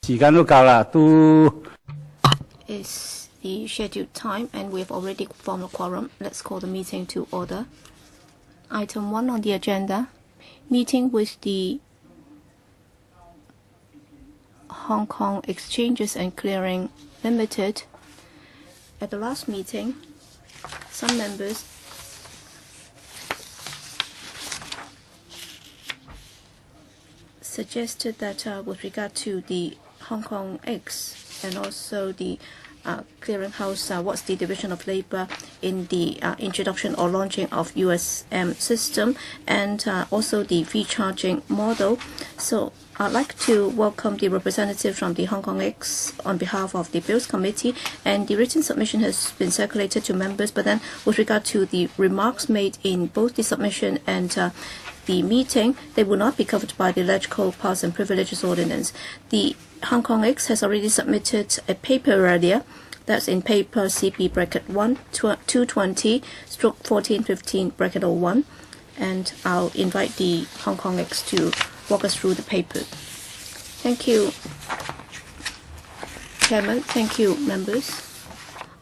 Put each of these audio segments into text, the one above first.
It's the scheduled time, and we have already formed a quorum. Let's call the meeting to order. Item 1 on the agenda, meeting with the Hong Kong Exchanges and Clearing Limited. At the last meeting, some members suggested that with regard to the Hong Kong X and also the clearinghouse, what's the division of labor in the introduction or launching of USM system, and also the fee charging model. So I'd like to welcome the representative from the Hong Kong X on behalf of the Bills Committee, and the written submission has been circulated to members, but then with regard to the remarks made in both the submission and the meeting, they will not be covered by the Legislative Powers and Privileges Ordinance. The Hong Kong X has already submitted a paper earlier. That's in paper CP bracket 1 220/1415 bracket 01, and I'll invite the Hong Kong X to walk us through the paper. Thank you, Chairman. Thank you, members.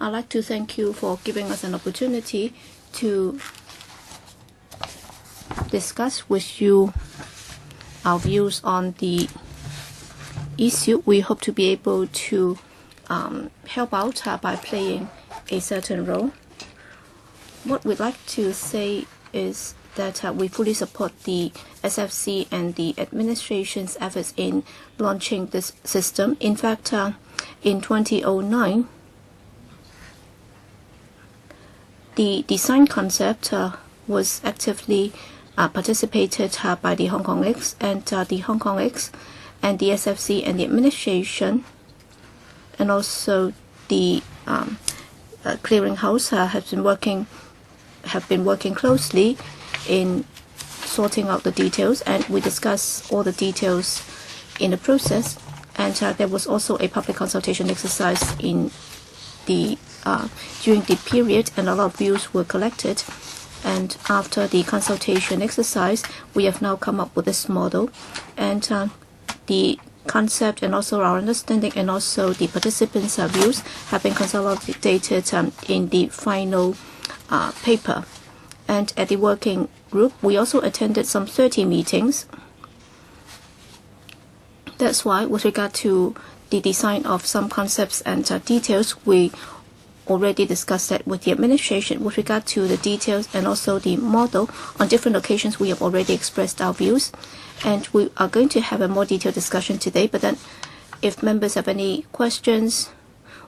I'd like to thank you for giving us an opportunity to discuss with you our views on the issue. We hope to be able to help out by playing a certain role. What we'd like to say is that we fully support the SFC and the administration's efforts in launching this system. In fact, in 2009, the design concept was actively participated by the Hong Kong X, and the Hong Kong X and the SFC and the administration and also the clearinghouse have been working closely in sorting out the details, and we discuss all the details in the process. And there was also a public consultation exercise in the during the period, and a lot of views were collected. And after the consultation exercise, we have now come up with this model, and the concept and also our understanding and also the participants' views have been consolidated in the final paper. And at the working group, we also attended some 30 meetings. That's why, with regard to the design of some concepts and details, we already discussed that with the administration. With regard to the details and also the model, on different occasions we have already expressed our views, and we are going to have a more detailed discussion today. But then if members have any questions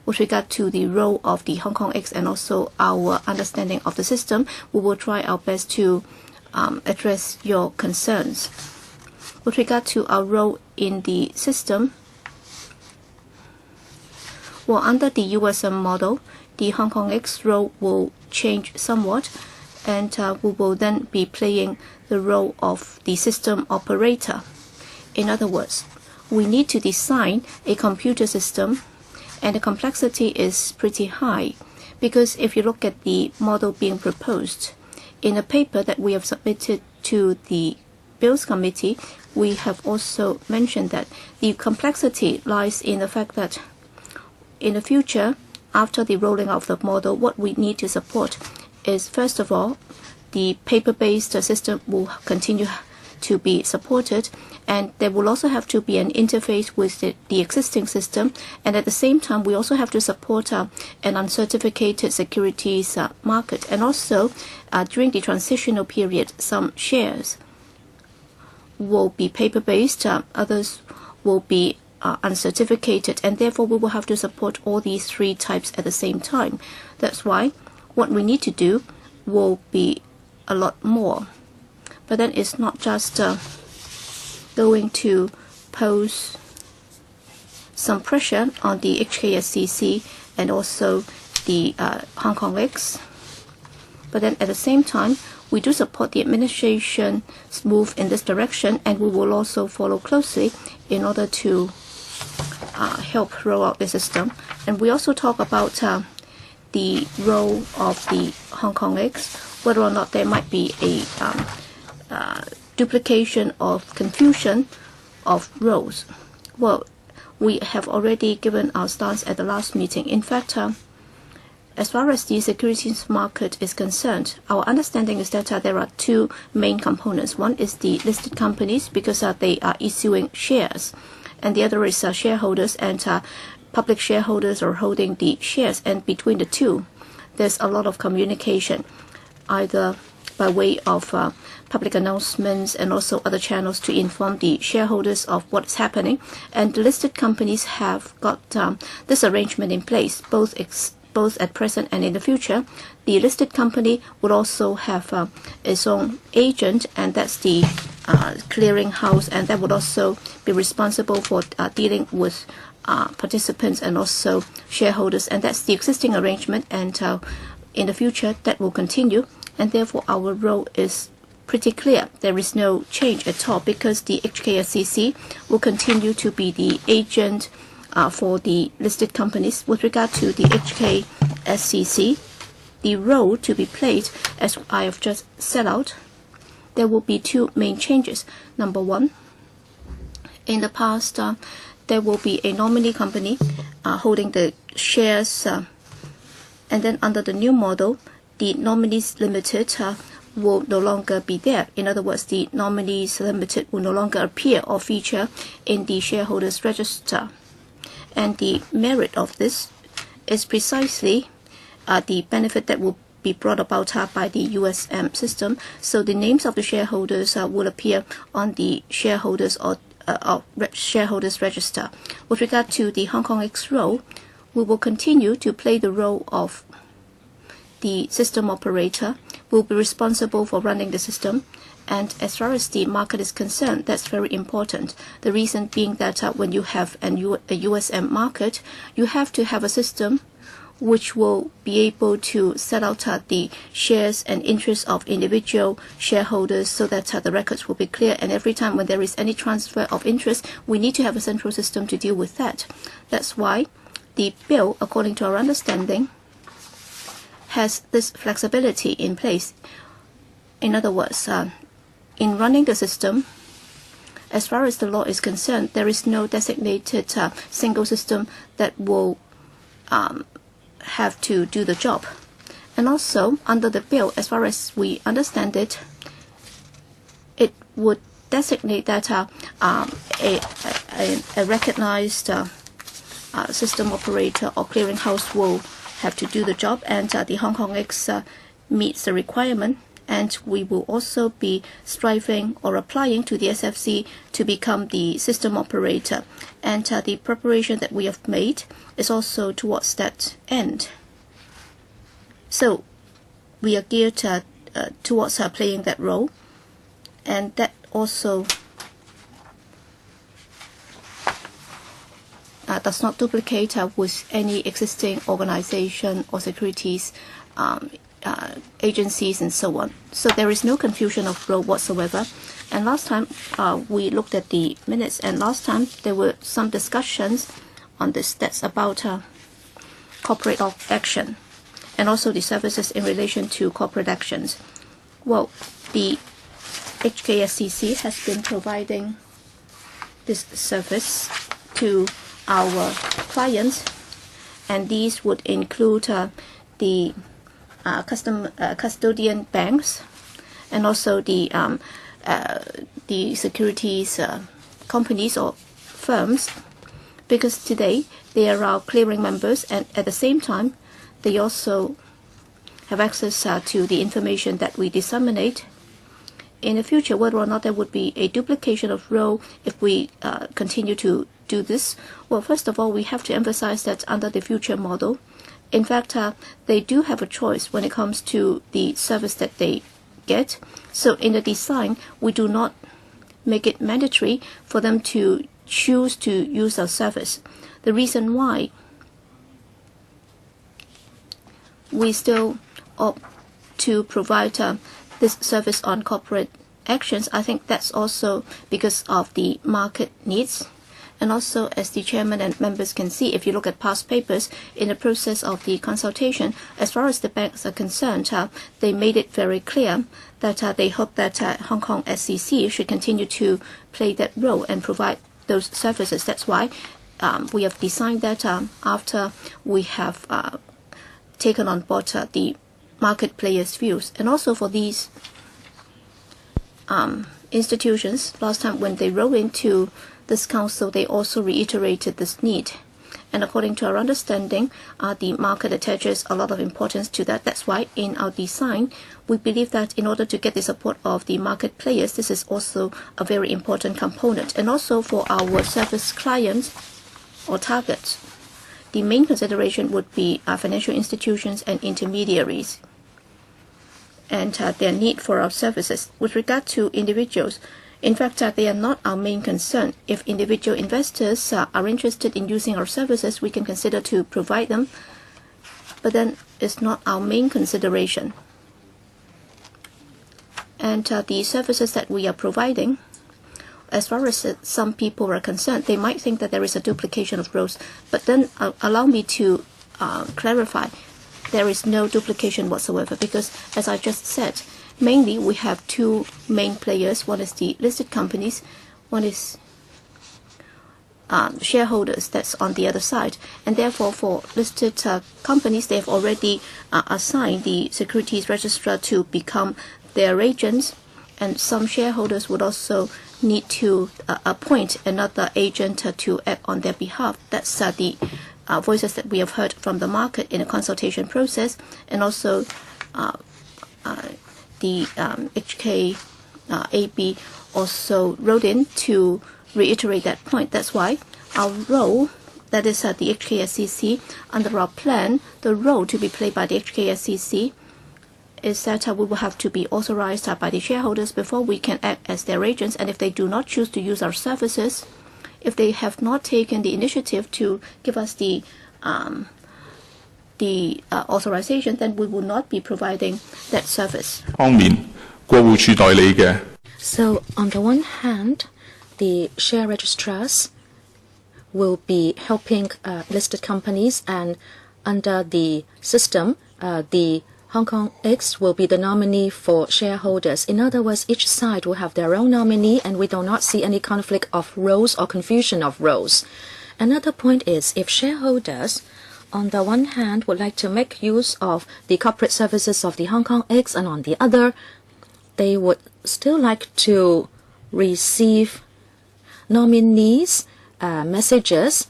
with regard to the role of the Hong Kong X and also our understanding of the system, we will try our best to address your concerns. With regard to our role in the system, well, under the USM model, the Hong Kong X role will change somewhat, and we will then be playing the role of the system operator. In other words, we need to design a computer system, and the complexity is pretty high, because if you look at the model being proposed in a paper that we have submitted to the Bills Committee, we have also mentioned that the complexity lies in the fact that in the future, after the rolling out of the model, what we need to support is, first of all, the paper-based system will continue to be supported, and there will also have to be an interface with the existing system, and at the same time we also have to support an uncertificated securities market, and also during the transitional period some shares will be paper-based, others will be uncertificated, and therefore we will have to support all these three types at the same time. That's why what we need to do will be a lot more. But then it's not just going to pose some pressure on the HKSCC and also the Hong Kong X, but then at the same time we do support the administration's move in this direction, and we will also follow closely in order to help roll out the system. And we also talk about the role of the Hong Kong X, whether or not there might be a duplication of confusion of roles. Well, we have already given our stance at the last meeting. In fact, as far as the securities market is concerned, our understanding is that there are two main components. One is the listed companies, because they are issuing shares, and the other is shareholders, and public shareholders are holding the shares. And between the two, there's a lot of communication, either by way of public announcements and also other channels to inform the shareholders of what's happening. And the listed companies have got this arrangement in place, both at present and in the future. The listed company would also have its own agent, and that's the clearing house, and that would also be responsible for dealing with participants and also shareholders. And that's the existing arrangement, and in the future that will continue. And therefore our role is pretty clear. There is no change at all, because the HKSCC will continue to be the agent for the listed companies. With regard to the HKSCC, the role to be played, as I have just set out, there will be two main changes. Number one, in the past, there will be a nominee company holding the shares, and then under the new model, the nominees limited will no longer be there. In other words, the nominees limited will no longer appear or feature in the shareholders register. And the merit of this is precisely the benefit that will be brought about by the USM system. So the names of the shareholders will appear on the shareholders or shareholders register. With regard to the Hong Kong X role, we will continue to play the role of the system operator, will be responsible for running the system. And as far as the market is concerned, that's very important. The reason being that when you have a USM market, you have to have a system which will be able to set out the shares and interests of individual shareholders, so that the records will be clear. And every time when there is any transfer of interest, we need to have a central system to deal with that. That's why the bill, according to our understanding, has this flexibility in place. In other words, in running the system, as far as the law is concerned, there is no designated single system that will have to do the job. And also, under the bill, as far as we understand it, it would designate that a recognized system operator or clearinghouse will have to do the job, and the Hong Kong X meets the requirement. And we will also be striving or applying to the SFC to become the system operator. And the preparation that we have made is also towards that end. So we are geared towards playing that role, and that also does not duplicate with any existing organization or securities agencies and so on. So there is no confusion of role whatsoever. And last time we looked at the minutes, and last time there were some discussions on this. That's about corporate action and also the services in relation to corporate actions. Well, the HKSCC has been providing this service to our clients, and these would include the custodian banks, and also the securities companies or firms, because today they are our clearing members, and at the same time they also have access to the information that we disseminate. In the future, whether or not there would be a duplication of role if we continue to do this, well, first of all, we have to emphasize that under the future model, in fact, they do have a choice when it comes to the service that they get. So in the design, we do not make it mandatory for them to choose to use our service. The reason why we still opt to provide this service on corporate actions, I think that's also because of the market needs. And also, as the chairman and members can see, if you look at past papers, in the process of the consultation, as far as the banks are concerned, they made it very clear that they hope that Hong Kong SCC should continue to play that role and provide those services. That's why we have designed that after we have taken on board the market players' views. And also for these institutions, last time when they wrote into this council, they also reiterated this need. And according to our understanding, the market attaches a lot of importance to that. That's why in our design, we believe that in order to get the support of the market players, this is also a very important component. And also for our service clients or targets, the main consideration would be financial institutions and intermediaries and their need for our services. With regard to individuals, in fact, they are not our main concern. If individual investors are interested in using our services, we can consider to provide them, but then it's not our main consideration. And the services that we are providing, as far as some people are concerned, they might think that there is a duplication of roles, but then allow me to clarify. There is no duplication whatsoever because, as I just said, mainly we have two main players. One is the listed companies, one is shareholders, that's on the other side. And therefore for listed companies, they have already assigned the securities registrar to become their agents, and some shareholders would also need to appoint another agent to act on their behalf. That's the voices that we have heard from the market in a consultation process, and also the HKAB also wrote in to reiterate that point. That's why our role, that is the HKSCC, under our plan, the role to be played by the HKSCC is that we will have to be authorized by the shareholders before we can act as their agents. And if they do not choose to use our services, if they have not taken the initiative to give us the authorization, then we will not be providing that service. So on the one hand, the share registrars will be helping listed companies, and under the system, the Hong Kong X will be the nominee for shareholders. In other words, each side will have their own nominee, and we do not see any conflict of roles or confusion of roles. Another point is, if shareholders, on the one hand, would like to make use of the corporate services of the Hong Kong X, and on the other, they would still like to receive nominees, messages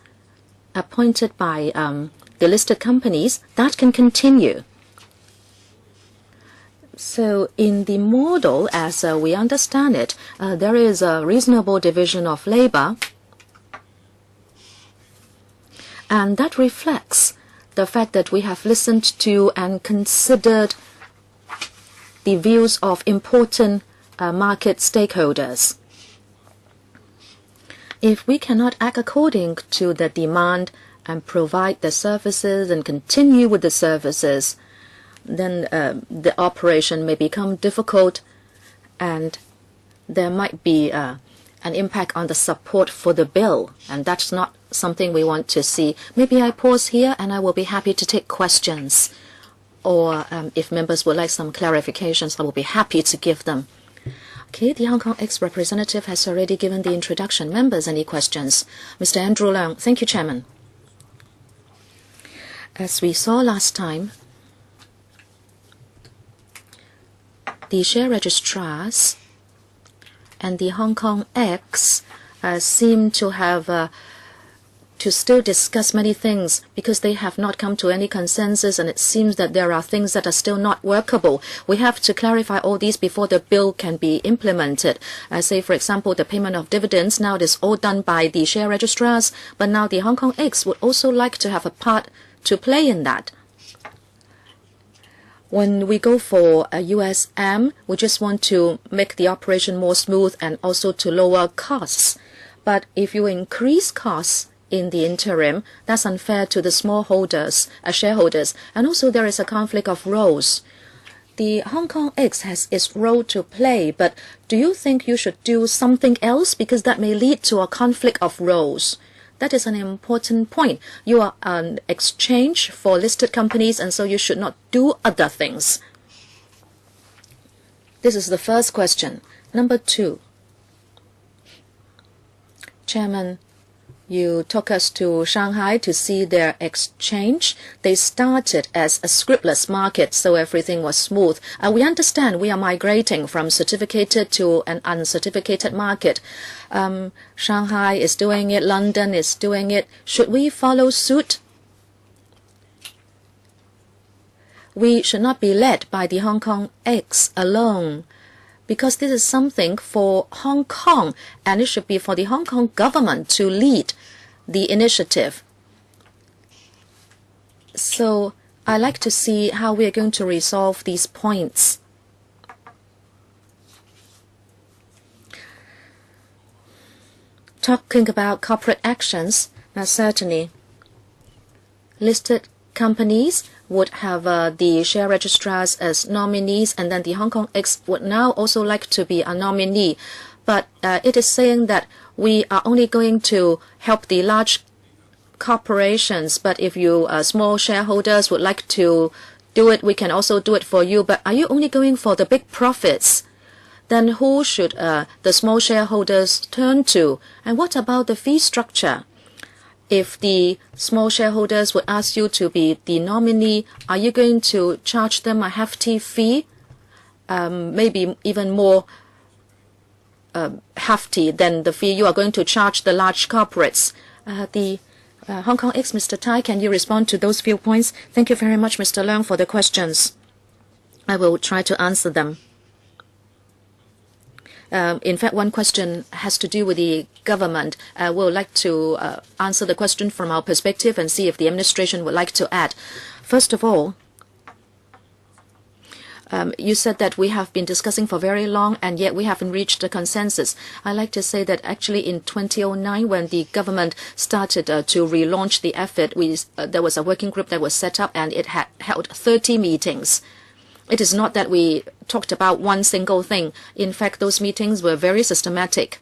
appointed by the listed companies, that can continue. So in the model, as we understand it, there is a reasonable division of labor, and that reflects the fact that we have listened to and considered the views of important market stakeholders. If we cannot act according to the demand and provide the services and continue with the services, then the operation may become difficult, and there might be an impact on the support for the bill, and that's not something we want to see. Maybe I pause here, and I will be happy to take questions, or if members would like some clarifications, I will be happy to give them. Okay, the Hong Kong X representative has already given the introduction. Members, any questions? Mr. Andrew Leung. Thank you, Chairman. As we saw last time, the share registrars and the Hong Kong X seem to have to still discuss many things because they have not come to any consensus, and it seems that there are things that are still not workable. We have to clarify all these before the bill can be implemented. Say, for example, the payment of dividends. Now it is all done by the share registrars, but now the Hong Kong X would also like to have a part to play in that. When we go for a USM, we just want to make the operation more smooth and also to lower costs. But if you increase costs in the interim, that's unfair to the smallholders, shareholders, and also there is a conflict of roles. The Hong Kong X has its role to play, but do you think you should do something else, because that may lead to a conflict of roles? That is an important point. You are an exchange for listed companies, and so you should not do other things. This is the first question. Number 2. Chairman, You took us to Shanghai to see their exchange. They started as a scriptless market, so everything was smooth. We understand we are migrating from certificated to an uncertificated market. Shanghai is doing it, London is doing it. Should we follow suit? We should not be led by the Hong Kong X alone, because this is something for Hong Kong, and it should be for the Hong Kong government to lead the initiative. So I like to see how we are going to resolve these points. Talking about corporate actions, certainly listed companies would have the share registrars as nominees, and then the Hong Kong X would now also like to be a nominee. But it is saying that we are only going to help the large corporations, but if you small shareholders would like to do it, we can also do it for you. But are you only going for the big profits? Then who should the small shareholders turn to? And what about the fee structure? If the small shareholders would ask you to be the nominee, are you going to charge them a hefty fee? Maybe even more hefty than the fee you are going to charge the large corporates. The Hong Kong X, Mr. Tai, can you respond to those few points? Thank you very much, Mr. Leung, for the questions. I will try to answer them. In fact, one question has to do with the government. We would like to answer the question from our perspective and see if the administration would like to add. First of all, you said that we have been discussing for very long and yet we haven't reached a consensus. I like to say that actually in 2009, when the government started to relaunch the effort, there was a working group that was set up and it had held 30 meetings. It is not that we talked about one single thing. In fact, those meetings were very systematic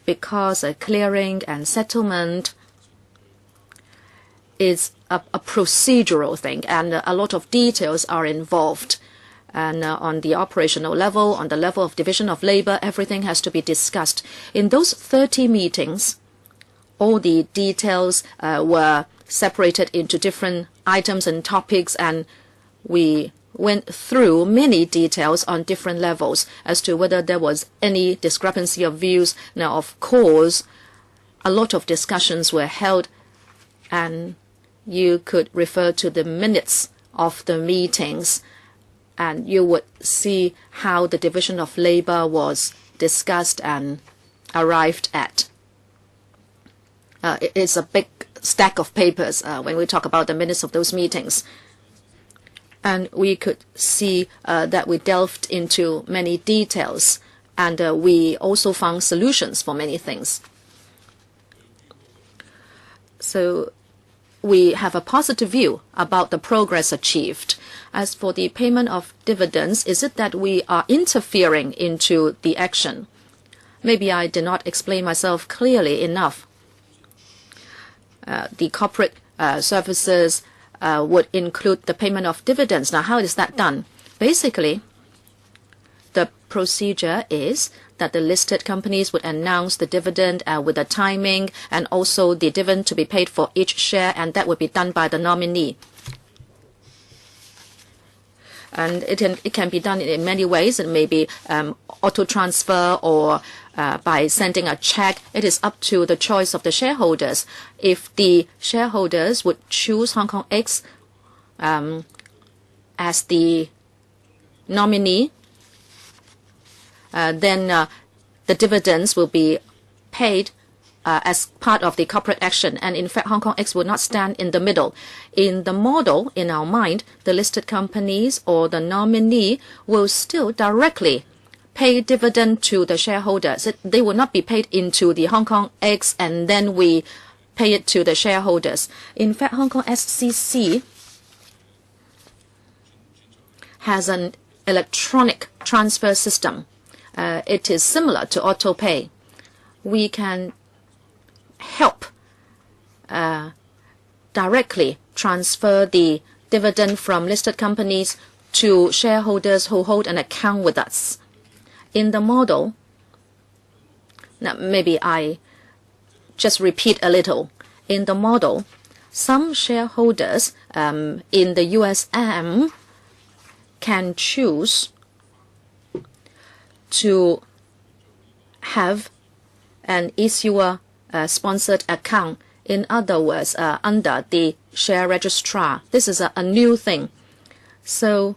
because clearing and settlement is a procedural thing, and a lot of details are involved. And on the operational level, on the level of division of labor, everything has to be discussed. In those 30 meetings, all the details were separated into different items and topics, and we went through many details on different levels as to whether there was any discrepancy of views. Now, of course, a lot of discussions were held, and you could refer to the minutes of the meetings, and you would see how the division of labor was discussed and arrived at. It's a big stack of papers when we talk about the minutes of those meetings. And we could see that we delved into many details, and we also found solutions for many things. So we have a positive view about the progress achieved. As for the payment of dividends, is it that we are interfering into the action? Maybe I did not explain myself clearly enough. The corporate services would include the payment of dividends. Now, how is that done? Basically, the procedure is that the listed companies would announce the dividend with the timing and also the dividend to be paid for each share, and that would be done by the nominee. And it can be done in many ways. It may be auto transfer or by sending a check. It is up to the choice of the shareholders. If the shareholders would choose Hong Kong X as the nominee, then the dividends will be paid as part of the corporate action. And in fact, Hong Kong X will not stand in the middle. In the model, in our mind, the listed companies or the nominee will still directly pay dividend to the shareholders. They will not be paid into the Hong Kong X and then we pay it to the shareholders. In fact, Hong Kong SCC has an electronic transfer system. It is similar to auto pay. We can help directly transfer the dividend from listed companies to shareholders who hold an account with us. In the model, now maybe I just repeat a little. In the model, some shareholders in the USM can choose to have an issuer sponsored account. In other words, under the share registrar. This is a new thing. So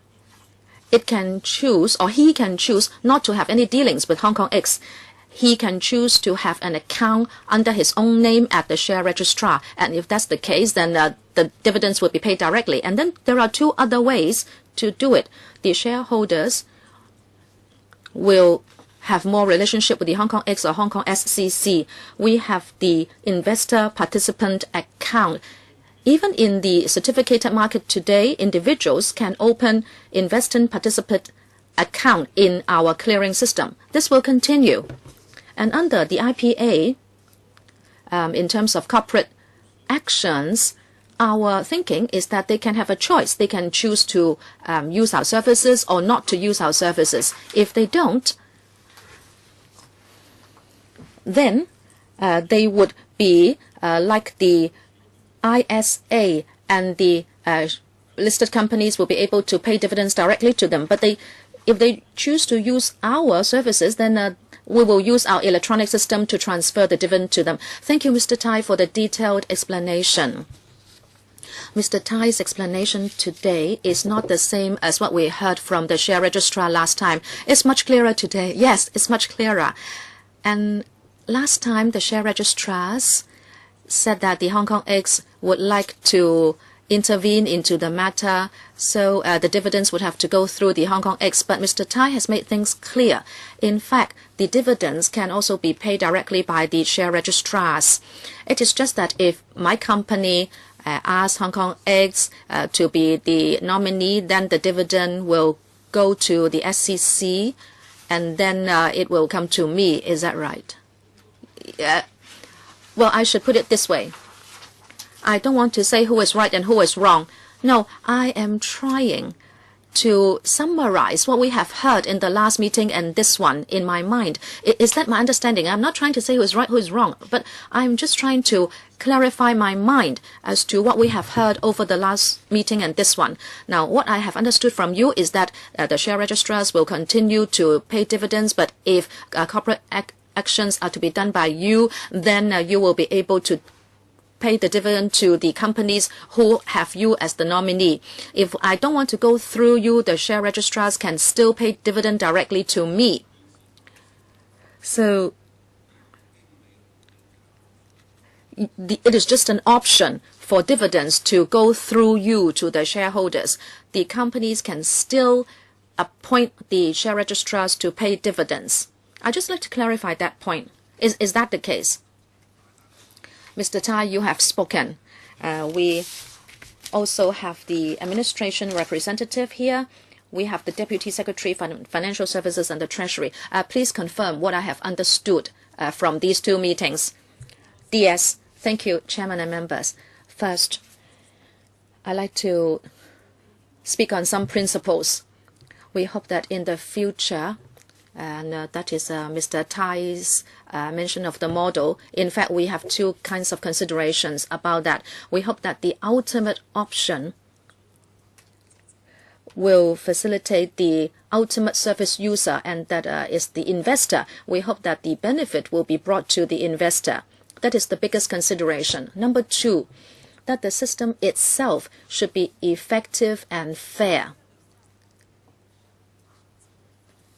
it can choose, or he can choose, not to have any dealings with Hong Kong X. He can choose to have an account under his own name at the share registrar. And if that's the case, then the dividends will be paid directly. And then there are two other ways to do it. The shareholders will have more relationship with the Hong Kong X or Hong Kong SCC. We have the investor participant account. Even in the certificated market today, individuals can open investor participant account in our clearing system. This will continue. And under the IPA, in terms of corporate actions, our thinking is that they can have a choice. They can choose to use our services or not to use our services. If they don't, then they would be like the ISA, and the listed companies will be able to pay dividends directly to them. But if they choose to use our services, then we will use our electronic system to transfer the dividend to them. Thank you, Mr. Tai, for the detailed explanation. Mr. Tai's explanation today is not the same as what we heard from the share registrar last time. It's much clearer today. Yes, it's much clearer. And last time, the share registrars said that the Hong Kong X would like to intervene into the matter, so the dividends would have to go through the Hong Kong X. But Mr. Tai has made things clear. In fact, the dividends can also be paid directly by the share registrars. It is just that if my company asks Hong Kong X to be the nominee, then the dividend will go to the SCC, and then it will come to me. Is that right? Well, I should put it this way. I don't want to say who is right and who is wrong. No, I am trying to summarize what we have heard in the last meeting and this one in my mind. Is that my understanding? I'm not trying to say who is right, who is wrong, but I'm just trying to clarify my mind as to what we have heard over the last meeting and this one. Now, what I have understood from you is that the share registrars will continue to pay dividends, but if corporate actions are to be done by you, then you will be able to pay the dividend to the companies who have you as the nominee. If I don't want to go through you, the share registrars can still pay dividend directly to me. So it is just an option for dividends to go through you to the shareholders. The companies can still appoint the share registrars to pay dividends. I'd just like to clarify that point. Is that the case? Mr. Tai, you have spoken. We also have the administration representative here. We have the Deputy Secretary for Financial Services and the Treasury. Please confirm what I have understood from these two meetings. DS, thank you, Chairman and members. First, I'd like to speak on some principles. We hope that in the future, and that is Mr. Tai's mention of the model. In fact, we have two kinds of considerations about that. We hope that the ultimate option will facilitate the ultimate service user, and that is the investor. We hope that the benefit will be brought to the investor. That is the biggest consideration. Number two, that the system itself should be effective and fair.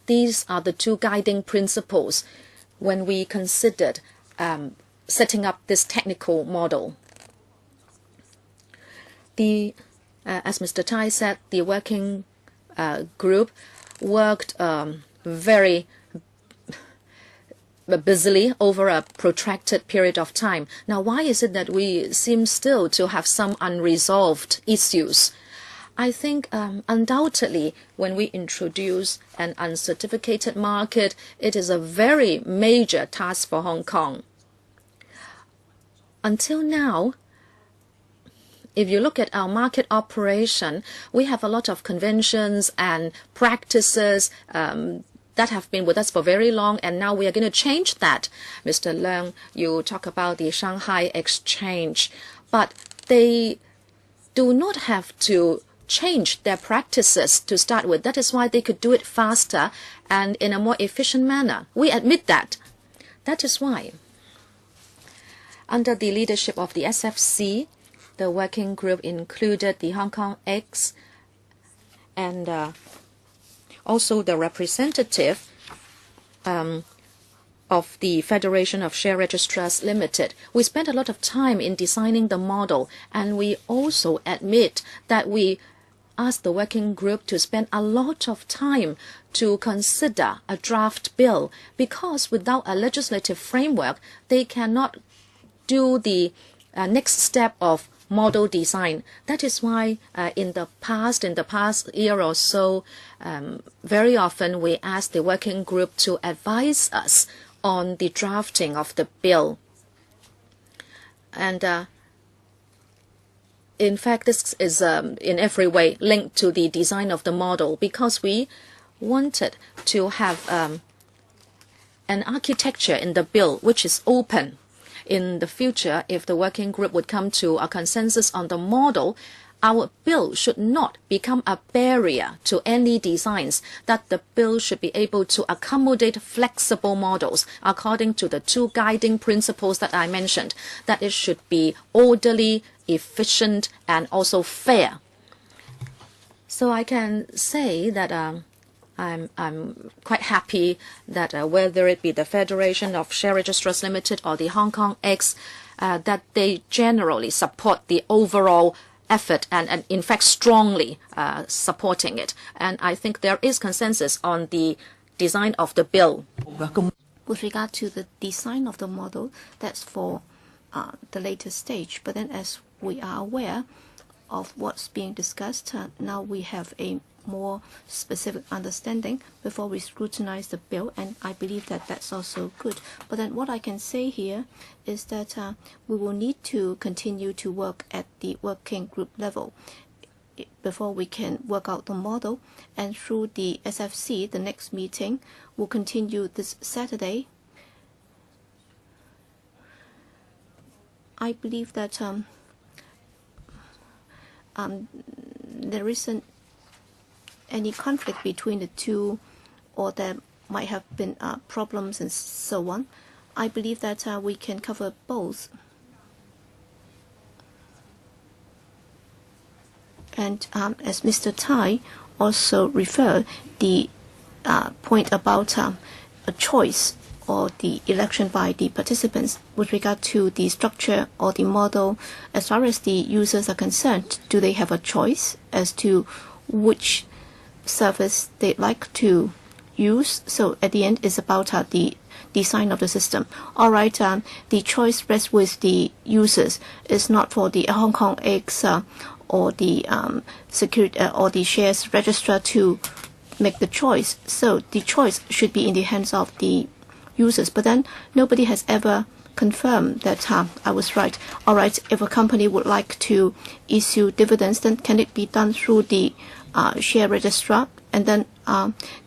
These are the two guiding principles when we considered setting up this technical model. As Mr. Tai said, the working group worked very busily over a protracted period of time. Now, why is it that we seem still to have some unresolved issues? I think undoubtedly when we introduce an uncertificated market, it is a very major task for Hong Kong. Until now, if you look at our market operation, we have a lot of conventions and practices that have been with us for very long, and now we are going to change that. Mr. Leung, you talk about the Shanghai Exchange, but they do not have to change their practices to start with. That is why they could do it faster and in a more efficient manner. We admit that. That is why, under the leadership of the SFC, the working group included the Hong Kong X and also the representative of the Federation of Share Registrars Limited. We spent a lot of time in designing the model, and we also admit that we asked the working group to spend a lot of time to consider a draft bill, because without a legislative framework, they cannot do the next step of model design. That is why in the past year or so, very often we ask the working group to advise us on the drafting of the bill. And in fact, this is in every way linked to the design of the model, because we wanted to have an architecture in the bill which is open. In the future, if the working group would come to a consensus on the model, our bill should not become a barrier to any designs, that the bill should be able to accommodate flexible models according to the two guiding principles that I mentioned, that it should be orderly, efficient, and also fair. So I can say that I'm quite happy that whether it be the Federation of Share Registrars Limited or the Hong Kong X, that they generally support the overall effort and in fact strongly supporting it. And I think there is consensus on the design of the bill. With regard to the design of the model, that's for the later stage. But then as we are aware of what's being discussed, now we have a more specific understanding before we scrutinize the bill, and I believe that that's also good. But then what I can say here is that we will need to continue to work at the working group level before we can work out the model, and through the SFC, the next meeting will continue this Saturday. I believe that there isn't any conflict between the two, or there might have been problems and so on. I believe that we can cover both. And as Mr. Tai also referred, the point about a choice or the election by the participants with regard to the structure or the model, as far as the users are concerned, do they have a choice as to which service they'd like to use? So at the end, it's about the design of the system. All right, the choice rests with the users. It's not for the Hong Kong X or the security or the shares registrar to make the choice. So the choice should be in the hands of the users. But then nobody has ever confirmed that I was right. All right, if a company would like to issue dividends, then can it be done through the share registrar, and then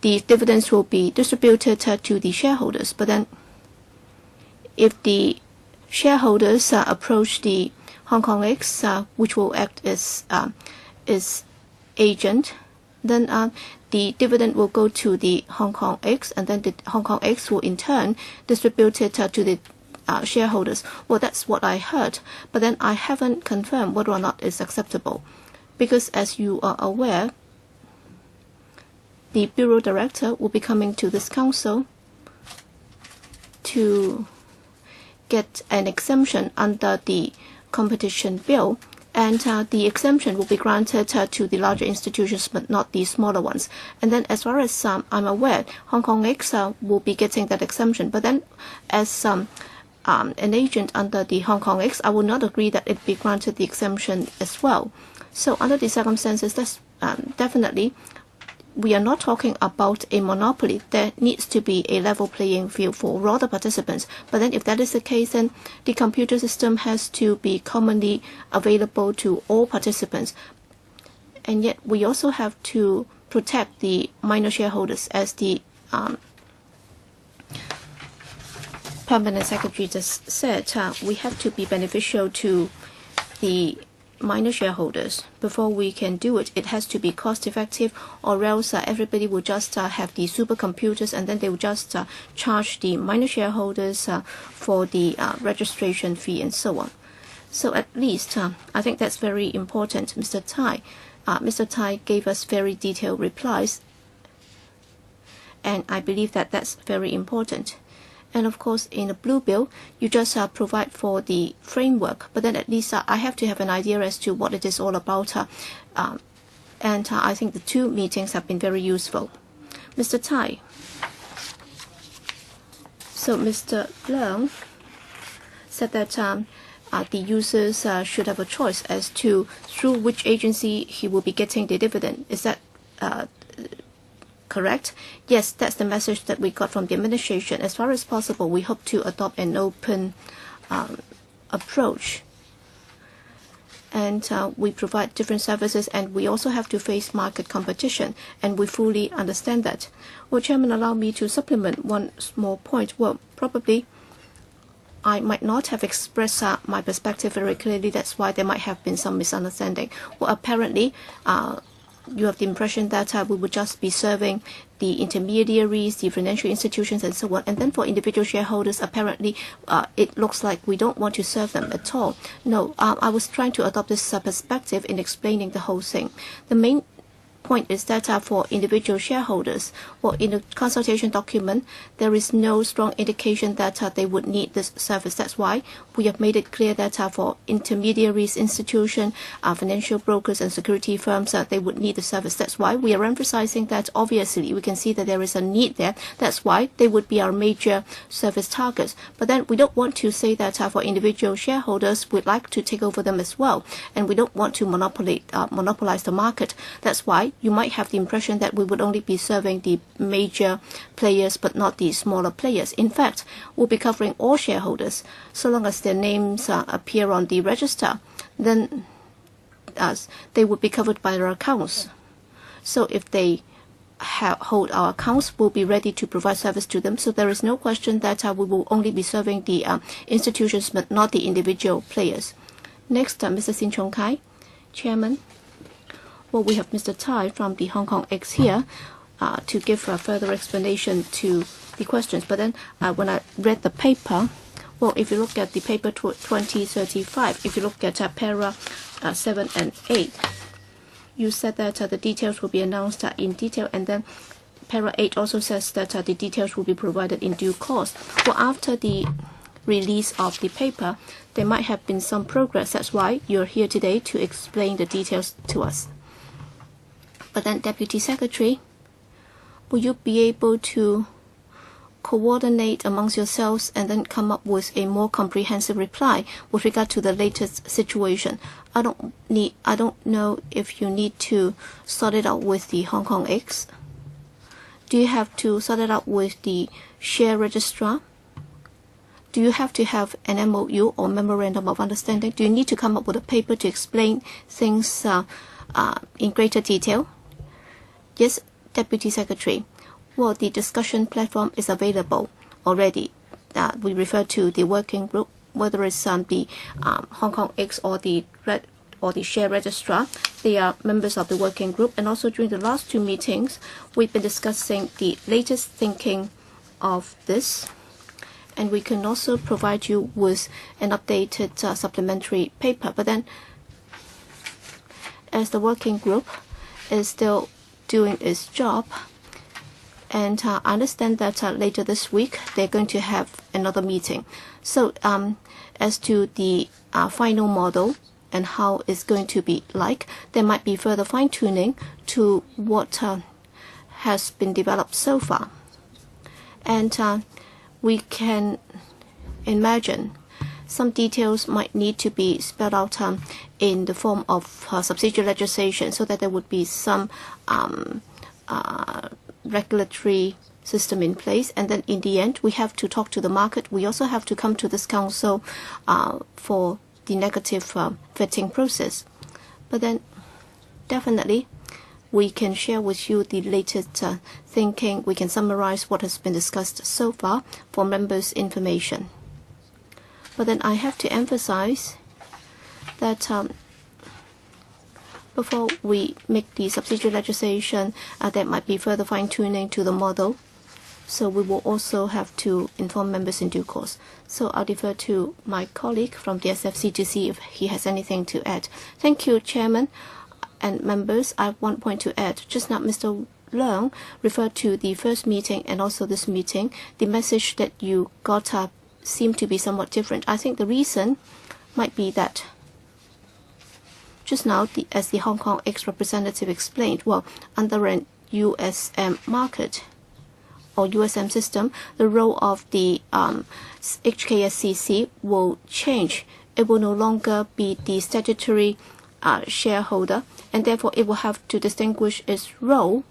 the dividends will be distributed to the shareholders? But then if the shareholders approach the Hong Kong X, which will act as agent, then the dividend will go to the Hong Kong X, and then the Hong Kong X will in turn distribute it to the shareholders. Well, that's what I heard, but then I haven't confirmed whether or not it's acceptable, because as you are aware, the Bureau Director will be coming to this council to get an exemption under the competition bill, and the exemption will be granted to the larger institutions but not the smaller ones. And then as far as I'm aware, Hong Kong X will be getting that exemption. But then as an agent under the Hong Kong X, I will not agree that it be granted the exemption as well. So under the circumstances, that's definitely, we are not talking about a monopoly. There needs to be a level playing field for all the participants. But then if that is the case, then the computer system has to be commonly available to all participants. And yet we also have to protect the minor shareholders, as the Permanent Secretary just said, we have to be beneficial to the minor shareholders. Before we can do it, it has to be cost effective, or else everybody will just have the supercomputers, and then they will just charge the minor shareholders for the registration fee and so on. So at least I think that's very important. Mr. Tai gave us very detailed replies, and I believe that that's very important. And of course, in the Blue Bill, you just provide for the framework, but then at least I have to have an idea as to what it is all about. And I think the 2 meetings have been very useful. Mr. Tai. So Mr. Leung said that the users should have a choice as to through which agency he will be getting the dividend. Is that correct? Yes, that's the message that we got from the administration. As far as possible, we hope to adopt an open approach. And we provide different services, and we also have to face market competition, and we fully understand that. Well, Chairman, allow me to supplement one small point. Well, probably I might not have expressed my perspective very clearly. That's why there might have been some misunderstanding. Well, apparently, you have the impression that we would just be serving the intermediaries, the financial institutions, and so on. And then for individual shareholders, apparently, it looks like we don't want to serve them at all. No, I was trying to adopt this perspective in explaining the whole thing. The main point is that for individual shareholders, well, in the consultation document, there is no strong indication that they would need this service. That's why we have made it clear that for intermediaries, institutions, financial brokers, and security firms, they would need the service. That's why we are emphasizing that. Obviously, we can see that there is a need there. That's why they would be our major service targets. But then we don't want to say that for individual shareholders, we'd like to take over them as well, and we don't want to monopolize the market. That's why you might have the impression that we would only be serving the major players but not the smaller players. In fact, we'll be covering all shareholders. So long as their names appear on the register, then they would be covered by our accounts. So if they hold our accounts, we'll be ready to provide service to them. So there is no question that we will only be serving the institutions but not the individual players. Next, Mr. Sin Chung Kai, Chairman. Well, we have Mr. Tai from the Hong Kong X here to give a further explanation to the questions. But then when I read the paper, well, if you look at the paper 2035, if you look at para 7 and 8, you said that the details will be announced in detail, and then para 8 also says that the details will be provided in due course. Well, after the release of the paper, there might have been some progress. That's why you're here today to explain the details to us. But then, Deputy Secretary, will you be able to coordinate amongst yourselves and then come up with a more comprehensive reply with regard to the latest situation? I don't know if you need to sort it out with the Hong Kong X. Do you have to sort it out with the share registrar? Do you have to have an MOU or memorandum of understanding? Do you need to come up with a paper to explain things in greater detail? Yes, Deputy Secretary. Well, the discussion platform is available already. We refer to the working group, whether it's the Hong Kong X or the share registrar. They are members of the working group. And also during the last 2 meetings, we've been discussing the latest thinking of this. And we can also provide you with an updated supplementary paper. But then, as the working group is still doing its job, and I understand that later this week they're going to have another meeting. So as to the final model and how it's going to be like, there might be further fine-tuning to what has been developed so far. And we can imagine some details might need to be spelled out in the form of subsidiary legislation, so that there would be some regulatory system in place. And then in the end, we have to talk to the market. We also have to come to this council for the negative vetting process. But then definitely we can share with you the latest thinking. We can summarize what has been discussed so far for members' information. But then I have to emphasize that before we make the subsidiary legislation, there might be further fine-tuning to the model. So we will also have to inform members in due course. So I'll defer to my colleague from the SFC to see if he has anything to add. Thank you, Chairman and members. I have one point to add. Just now, Mr. Leung referred to the first meeting and also this meeting. The message that you got seemed to be somewhat different. I think the reason might be that just now, as the Hong Kong ex-representative explained, well, under an USM market or USM system, the role of the HKSCC will change. It will no longer be the statutory shareholder, and therefore it will have to distinguish its role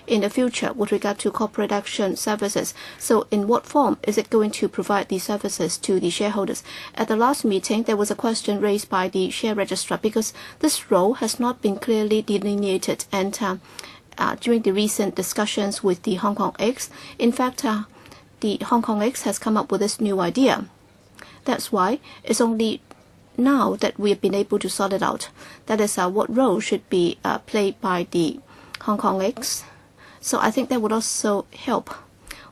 in the future with regard to corporate action services. So in what form is it going to provide these services to the shareholders? At the last meeting, there was a question raised by the share registrar because this role has not been clearly delineated, and during the recent discussions with the Hong Kong X, in fact, the Hong Kong X has come up with this new idea. That's why it's only now that we have been able to sort it out. That is what role should be played by the Hong Kong X. So I think that would also help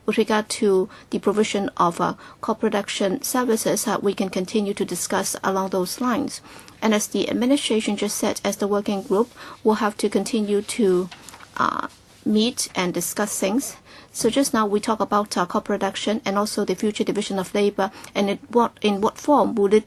with regard to the provision of corporate action services. We can continue to discuss along those lines. And as the administration just said, as the working group, we'll have to continue to meet and discuss things. So just now we talk about corporate action and also the future division of labor, and in what form will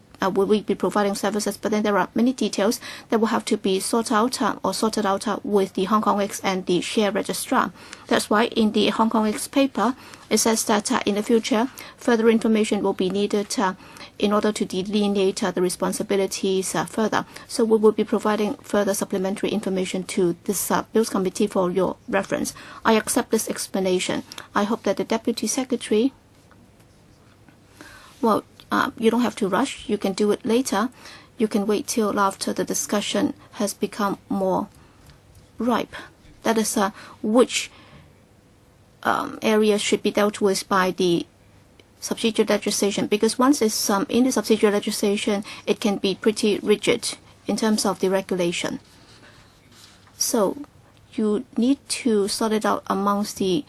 we be providing services. But then there are many details that will have to be sorted out with the Hong Kong X and the share registrar. That's why in the Hong Kong X paper, it says that in the future, further information will be needed in order to delineate the responsibilities further. So we will be providing further supplementary information to this Bills Committee for your reference. I accept this explanation. I hope that the Deputy Secretary, well, you don't have to rush. You can do it later. You can wait till after the discussion has become more ripe. That is which areas should be dealt with by the subsidiary legislation, because once it's in the subsidiary legislation, it can be pretty rigid in terms of the regulation. So you need to sort it out amongst the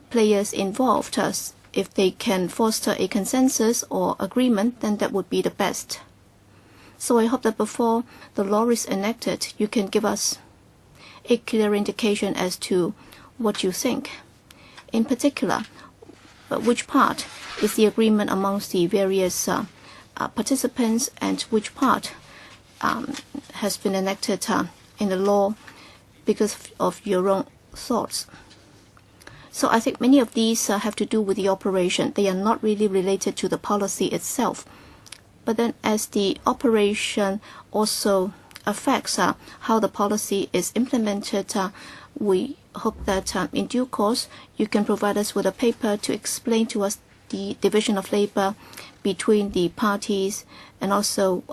players involved. If they can foster a consensus or agreement, then that would be the best. So I hope that before the law is enacted, you can give us a clear indication as to what you think. In particular, which part is the agreement amongst the various participants, and which part has been enacted in the law because of your own thoughts. So I think many of these have to do with the operation. They are not really related to the policy itself. But then as the operation also affects how the policy is implemented, we hope that in due course you can provide us with a paper to explain to us the division of labor between the parties, and also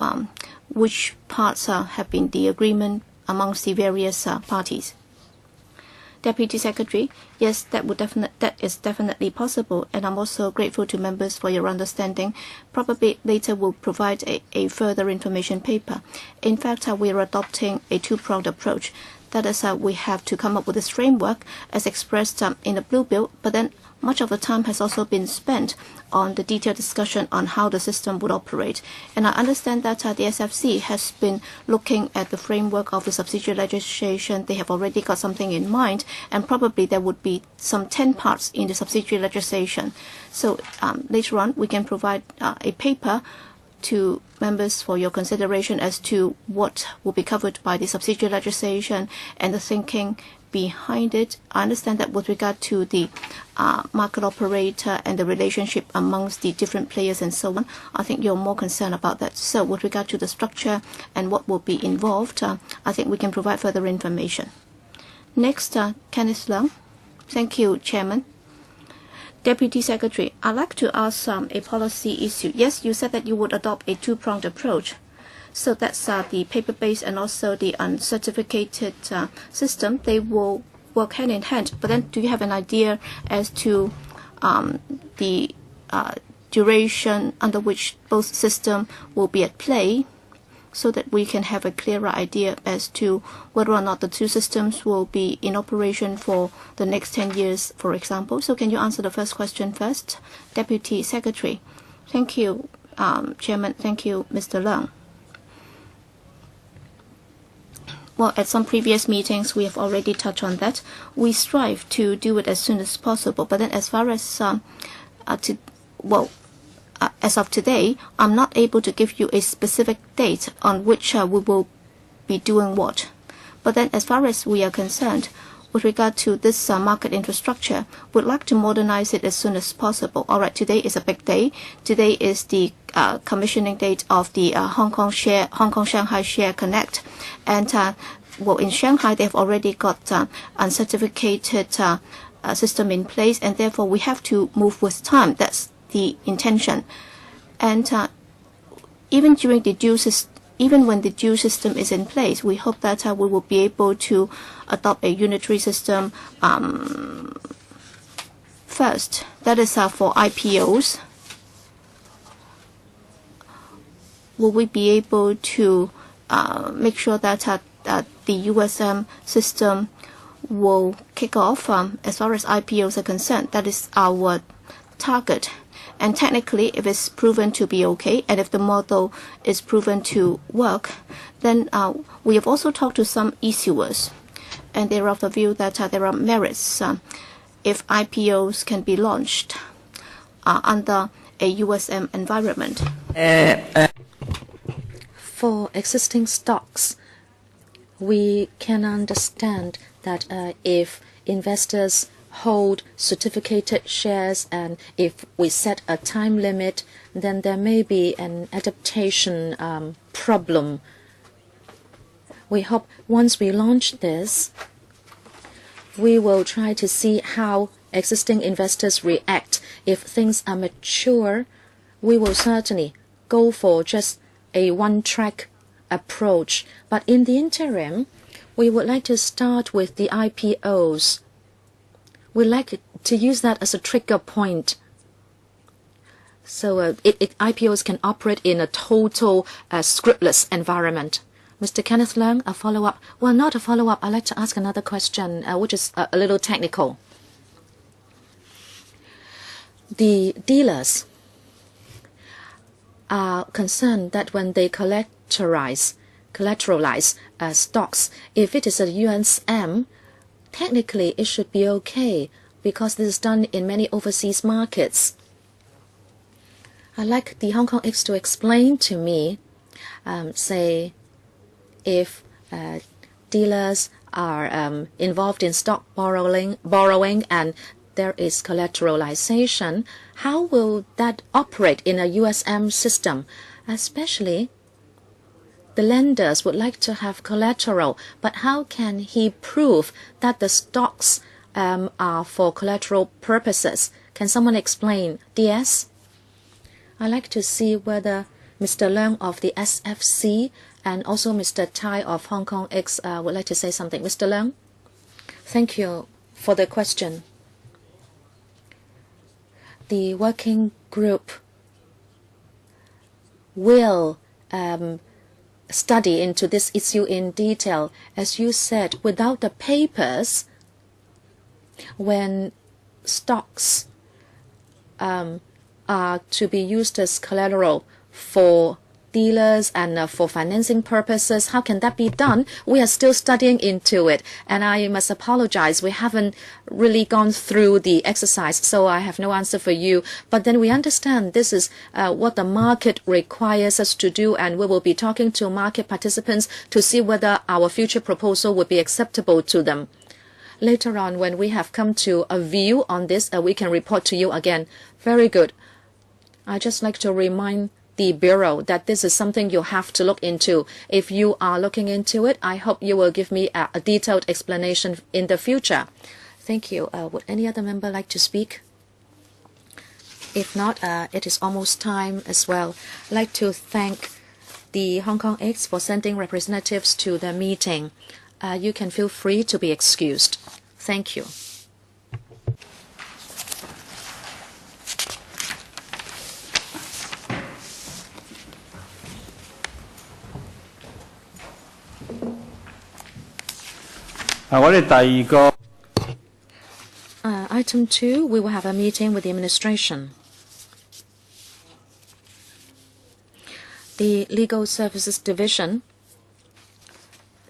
which parts have been the agreement amongst the various parties. Deputy Secretary, yes, that is definitely possible, and I'm also grateful to members for your understanding. Probably later we'll provide a further information paper. In fact, we are adopting a two-pronged approach. That is, we have to come up with this framework as expressed in the Blue Bill, but then much of the time has also been spent on the detailed discussion on how the system would operate. And I understand that the SFC has been looking at the framework of the subsidiary legislation. They have already got something in mind, and probably there would be some 10 parts in the subsidiary legislation. So later on, we can provide a paper to members for your consideration as to what will be covered by the subsidiary legislation and the thinking behind it. I understand that with regard to the market operator and the relationship amongst the different players and so on, I think you're more concerned about that. So with regard to the structure and what will be involved, I think we can provide further information. Next, Kenneth Leung. Thank you, Chairman. Deputy Secretary, I'd like to ask a policy issue. Yes, you said that you would adopt a two-pronged approach. So that's the paper-based and also the uncertificated system. They will work hand in hand. But then do you have an idea as to the duration under which both systems will be at play, so that we can have a clearer idea as to whether or not the two systems will be in operation for the next 10 years, for example? So can you answer the first question first, Deputy Secretary? Thank you, Chairman. Thank you, Mr. Leung. Well, at some previous meetings, we have already touched on that. We strive to do it as soon as possible. But then as far as as of today, I'm not able to give you a specific date on which we will be doing what. But then as far as we are concerned, with regard to this market infrastructure, we'd like to modernize it as soon as possible. All right, today is a big day. Today is the commissioning date of the Hong Kong Shanghai Share Connect. And in Shanghai, they've already got uncertificated system in place, and therefore we have to move with time. That's the intention. And even when the dual system is in place, we hope that we will be able to adopt a unitary system first. That is for IPOs. Will we be able to make sure that the USM system will kick off as far as IPOs are concerned? That is our target. And technically, if it's proven to be okay, and if the model is proven to work, then we have also talked to some issuers, and they're of the view that there are merits if IPOs can be launched under a USM environment. For existing stocks, we can understand that if investors hold certificated shares, and if we set a time limit, then there may be an adaptation problem. We hope once we launch this, we will try to see how existing investors react. If things are mature, we will certainly go for just a one-track approach. But in the interim, we would like to start with the IPOs. We like to use that as a trigger point. So IPOs can operate in a total scriptless environment. Mr. Kenneth Leung, a follow-up. Well, not a follow-up. I'd like to ask another question, which is a little technical. The dealers are concerned that when they collateralize stocks, if it is a USM, technically it should be okay because this is done in many overseas markets. I'd like the Hong Kong X to explain to me, say, if dealers are involved in stock borrowing and there is collateralization, how will that operate in a USM system? Especially, the lenders would like to have collateral, but how can he prove that the stocks are for collateral purposes? Can someone explain? DS? I'd like to see whether Mr. Leung of the SFC and also Mr. Tai of Hong Kong X would like to say something. Mr. Leung? Thank you for the question. The working group will study into this issue in detail. As you said, without the papers, when stocks are to be used as collateral for dealers and for financing purposes, how can that be done? We are still studying into it, and I must apologize. We haven't really gone through the exercise, so I have no answer for you. But then we understand this is what the market requires us to do, and we will be talking to market participants to see whether our future proposal would be acceptable to them. Later on, when we have come to a view on this, we can report to you again. Very good. I'd just like to remind the Bureau that this is something you have to look into. If you are looking into it, I hope you will give me a detailed explanation in the future. Thank you. Would any other member like to speak? If not, it is almost time as well. I'd like to thank the Hong Kong X for sending representatives to the meeting. You can feel free to be excused. Thank you. Item 2, we will have a meeting with the administration. The Legal Services Division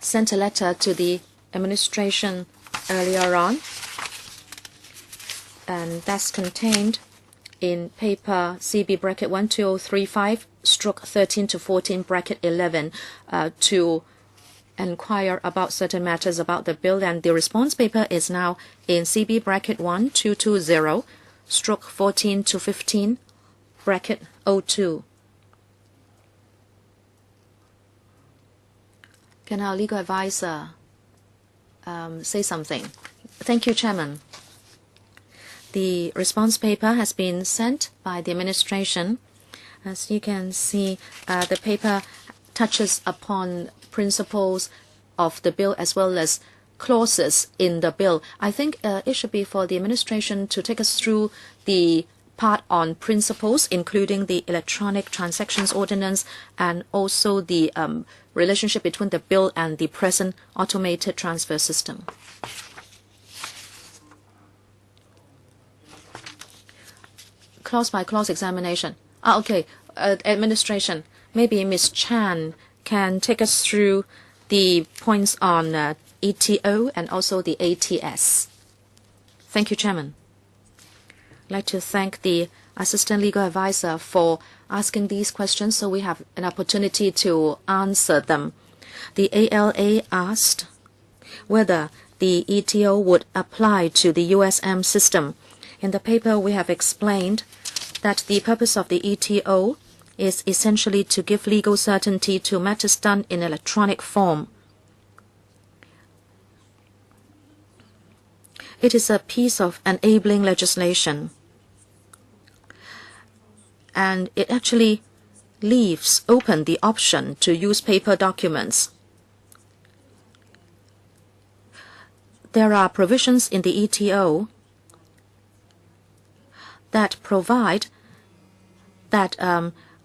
sent a letter to the administration earlier on, and that's contained in paper CB bracket 12035/13 to 14 bracket 11 to inquire about certain matters about the bill, and the response paper is now in CB bracket 1220/14 to 15 bracket 02. Can our legal advisor say something? Thank you, Chairman. The response paper has been sent by the administration. As you can see, the paper touches upon principles of the bill as well as clauses in the bill. I think it should be for the administration to take us through the part on principles, including the electronic transactions ordinance and also the relationship between the bill and the present automated transfer system. Clause by clause examination. Okay, administration. Maybe Ms. Chan can take us through the points on ETO and also the ATS. Thank you, Chairman. I'd like to thank the Assistant Legal Advisor for asking these questions so we have an opportunity to answer them. The ALA asked whether the ETO would apply to the USM system. In the paper, we have explained that the purpose of the ETO is essentially to give legal certainty to matters done in electronic form. It is a piece of enabling legislation, and it actually leaves open the option to use paper documents. There are provisions in the ETO that provide that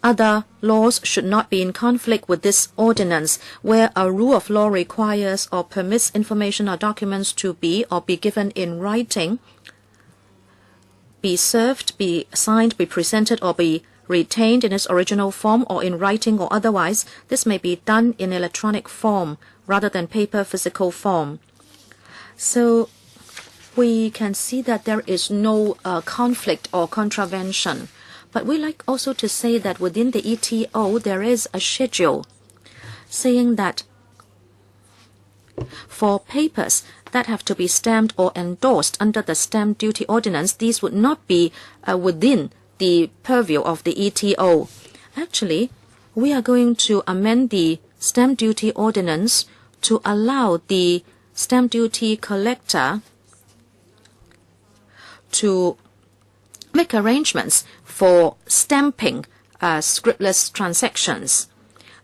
other laws should not be in conflict with this ordinance, where a rule of law requires or permits information or documents to be or be given in writing, be served, be signed, be presented, or be retained in its original form or in writing or otherwise. This may be done in electronic form rather than paper physical form. So we can see that there is no conflict or contravention. But we like also to say that within the ETO there is a schedule saying that for papers that have to be stamped or endorsed under the stamp duty ordinance, these would not be within the purview of the ETO. Actually, we are going to amend the stamp duty ordinance to allow the stamp duty collector to make arrangements for stamping scriptless transactions.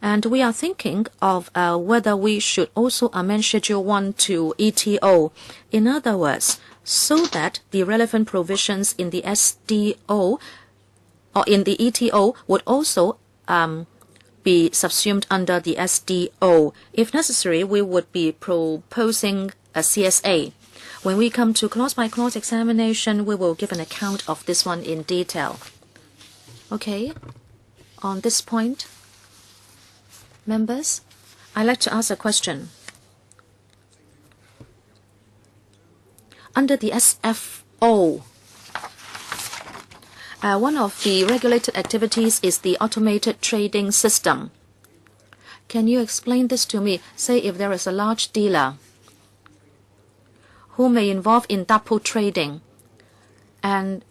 And we are thinking of whether we should also amend Schedule 1 to ETO. In other words, so that the relevant provisions in the SDO or in the ETO would also be subsumed under the SDO. If necessary, we would be proposing a CSA. When we come to clause-by-clause examination, we will give an account of this one in detail. Okay, on this point, members, I'd like to ask a question. Under the SFO, one of the regulated activities is the automated trading system. Can you explain this to me? Say if there is a large dealer who may involve in double trading, and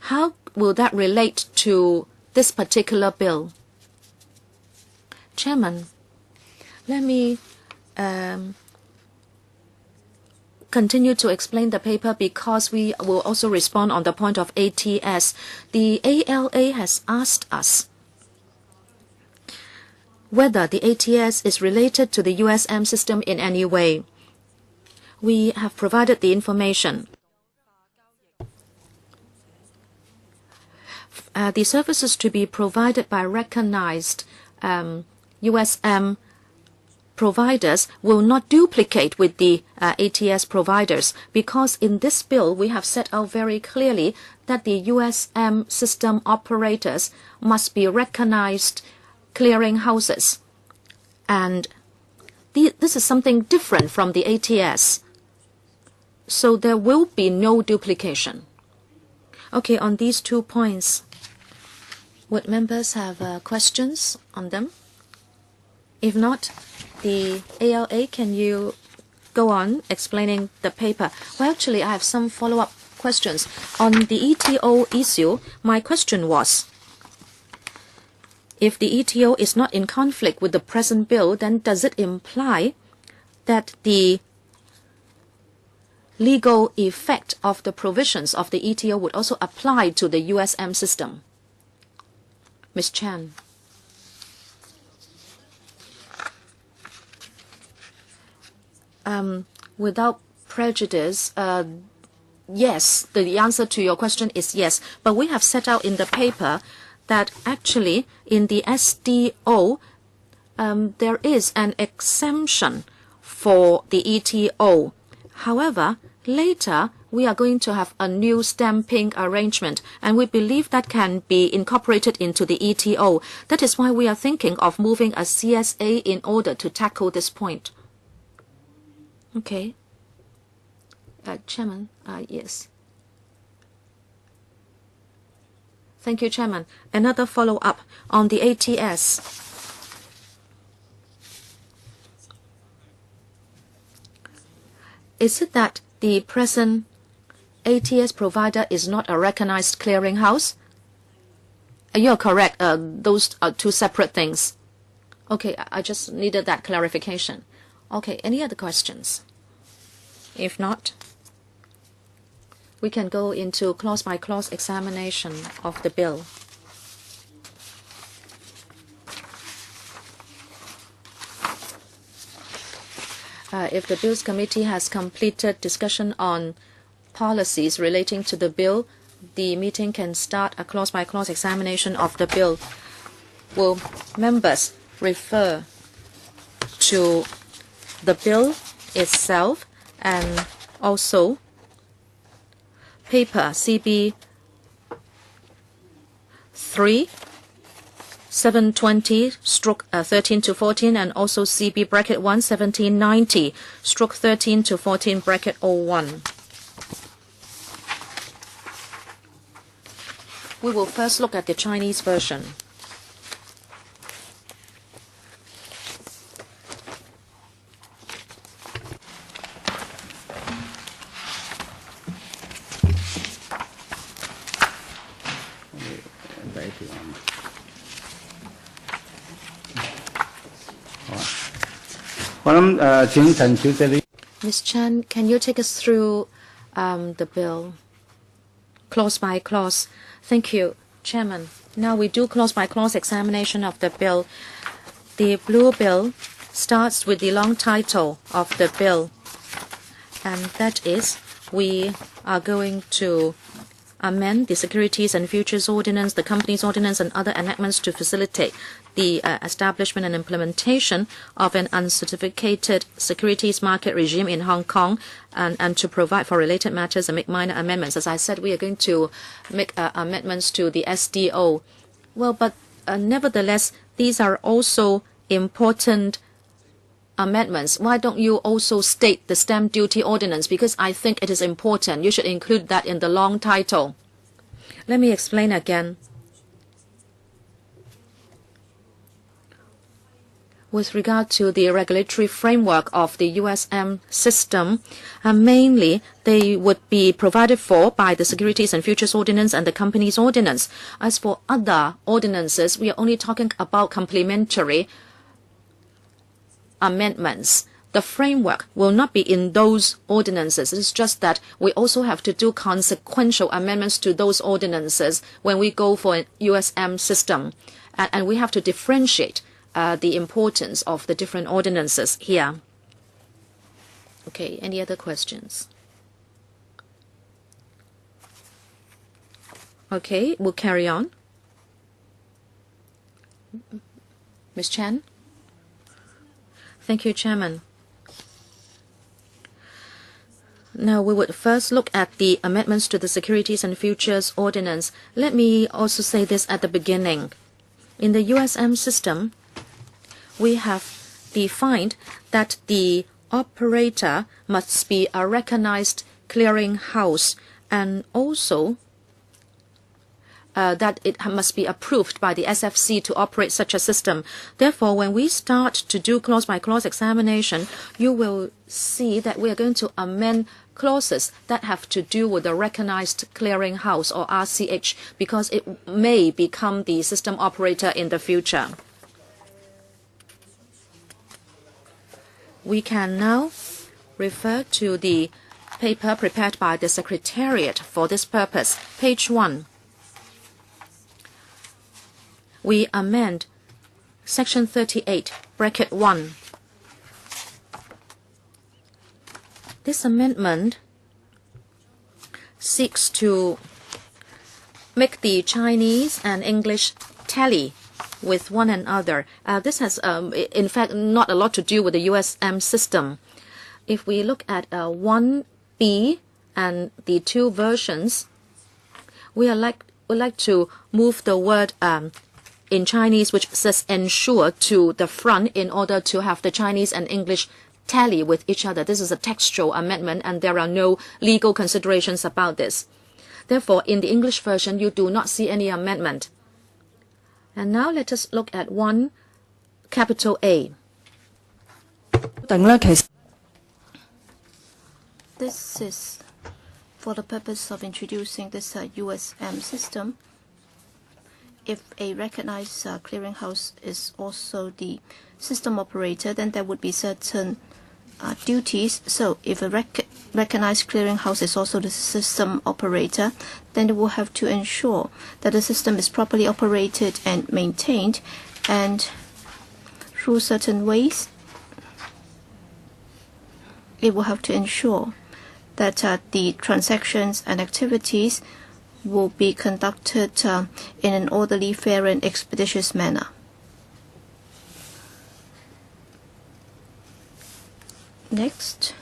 how will that relate to this particular bill? Chairman, let me continue to explain the paper because we will also respond on the point of ATS. The ALA has asked us whether the ATS is related to the USM system in any way. We have provided the information. The services to be provided by recognized USM providers will not duplicate with the ATS providers, because in this bill we have set out very clearly that the USM system operators must be recognized clearing houses. And this is something different from the ATS. So there will be no duplication. Okay, on these 2 points, would members have questions on them? If not, the ALA, can you go on explaining the paper? Well, actually, I have some follow-up questions. On the ETO issue, my question was, if the ETO is not in conflict with the present bill, then does it imply that the legal effect of the provisions of the ETO would also apply to the USM system? Ms. Chan. Without prejudice, yes, the answer to your question is yes. But we have set out in the paper that actually in the SDO, there is an exemption for the ETO. However, later we are going to have a new stamping arrangement, and we believe that can be incorporated into the ETO. That is why we are thinking of moving a CSA in order to tackle this point. Okay. Chairman, yes. Thank you, Chairman. Another follow-up on the ATS. Is it that the present ATS provider is not a recognized clearinghouse? You're correct. Those are two separate things. Okay, I just needed that clarification. Okay, any other questions? If not, we can go into clause-by-clause examination of the bill. If the Bills Committee has completed discussion on policies relating to the bill, the meeting can start a clause-by-clause examination of the bill. Will members refer to the bill itself and also paper CB 3 720/13 to 14 and also CB bracket 1 1790/13 to 14 bracket 01. We will first look at the Chinese version. Ms. Chan, can you take us through the bill clause by clause? Thank you, Chairman. Now we do clause by clause examination of the bill. The blue bill starts with the long title of the bill, and that is we are going to amend the Securities and Futures Ordinance, the Companies Ordinance, and other enactments to facilitate the establishment and implementation of an uncertificated securities market regime in Hong Kong, and to provide for related matters and make minor amendments. As I said, we are going to make amendments to the SDO. Well, but nevertheless, these are also important amendments. Why don't you also state the stamp duty ordinance? Because I think it is important. You should include that in the long title. Let me explain again. With regard to the regulatory framework of the USM system, mainly they would be provided for by the Securities and Futures Ordinance and the Companies Ordinance. As for other ordinances, we are only talking about complementary amendments. The framework will not be in those ordinances. It's just that we also have to do consequential amendments to those ordinances when we go for an USM system. And we have to differentiate the importance of the different ordinances here. Okay, any other questions? Okay, we'll carry on. Ms. Chan? Thank you, Chairman. Now, we would first look at the amendments to the Securities and Futures Ordinance. Let me also say this at the beginning. In the USM system, we have defined that the operator must be a recognized clearing house, and also that it must be approved by the SFC to operate such a system. Therefore, when we start to do clause-by-clause examination, you will see that we are going to amend clauses that have to do with the recognized clearing house, or RCH, because it may become the system operator in the future. We can now refer to the paper prepared by the Secretariat for this purpose. Page 1. We amend Section 38, bracket 1. This amendment seeks to make the Chinese and English tally with one another. This has, in fact, not a lot to do with the USM system. If we look at 1B and the two versions, we would like to move the word in Chinese, which says ensure, to the front in order to have the Chinese and English tally with each other. This is a textual amendment, and there are no legal considerations about this. Therefore, in the English version, you do not see any amendment. And now let us look at 1 capital A. This is for the purpose of introducing this USM system. If a recognized clearinghouse is also the system operator, then there would be certain duties. So if a recognized clearinghouse is also the system operator, then it will have to ensure that the system is properly operated and maintained, and through certain ways it will have to ensure that the transactions and activities will be conducted in an orderly, fair, and expeditious manner. Next.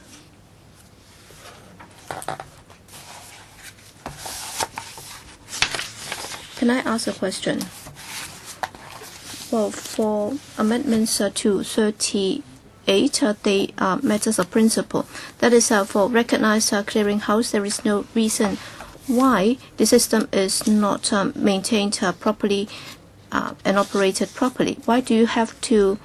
Can I ask a question? Well, for amendments to 38, they are matters of principle. That is, for recognized clearinghouse, there is no reason why the system is not maintained properly and operated properly. Why do you have to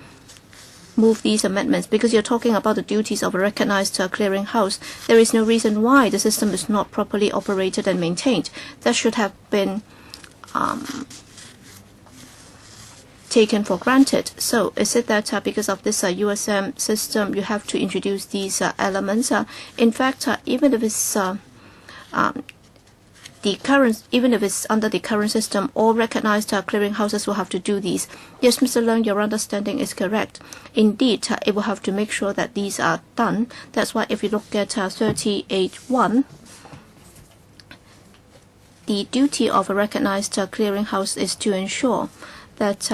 move these amendments? Because you're talking about the duties of a recognized clearinghouse. There is no reason why the system is not properly operated and maintained. That should have been taken for granted. So is it that because of this USM system, you have to introduce these elements? In fact, even if it's even if it's under the current system, all recognized clearinghouses will have to do these. Yes, Mr. Leung, your understanding is correct. Indeed, it will have to make sure that these are done. That's why if you look at 38.1, the duty of a recognized clearinghouse is to ensure that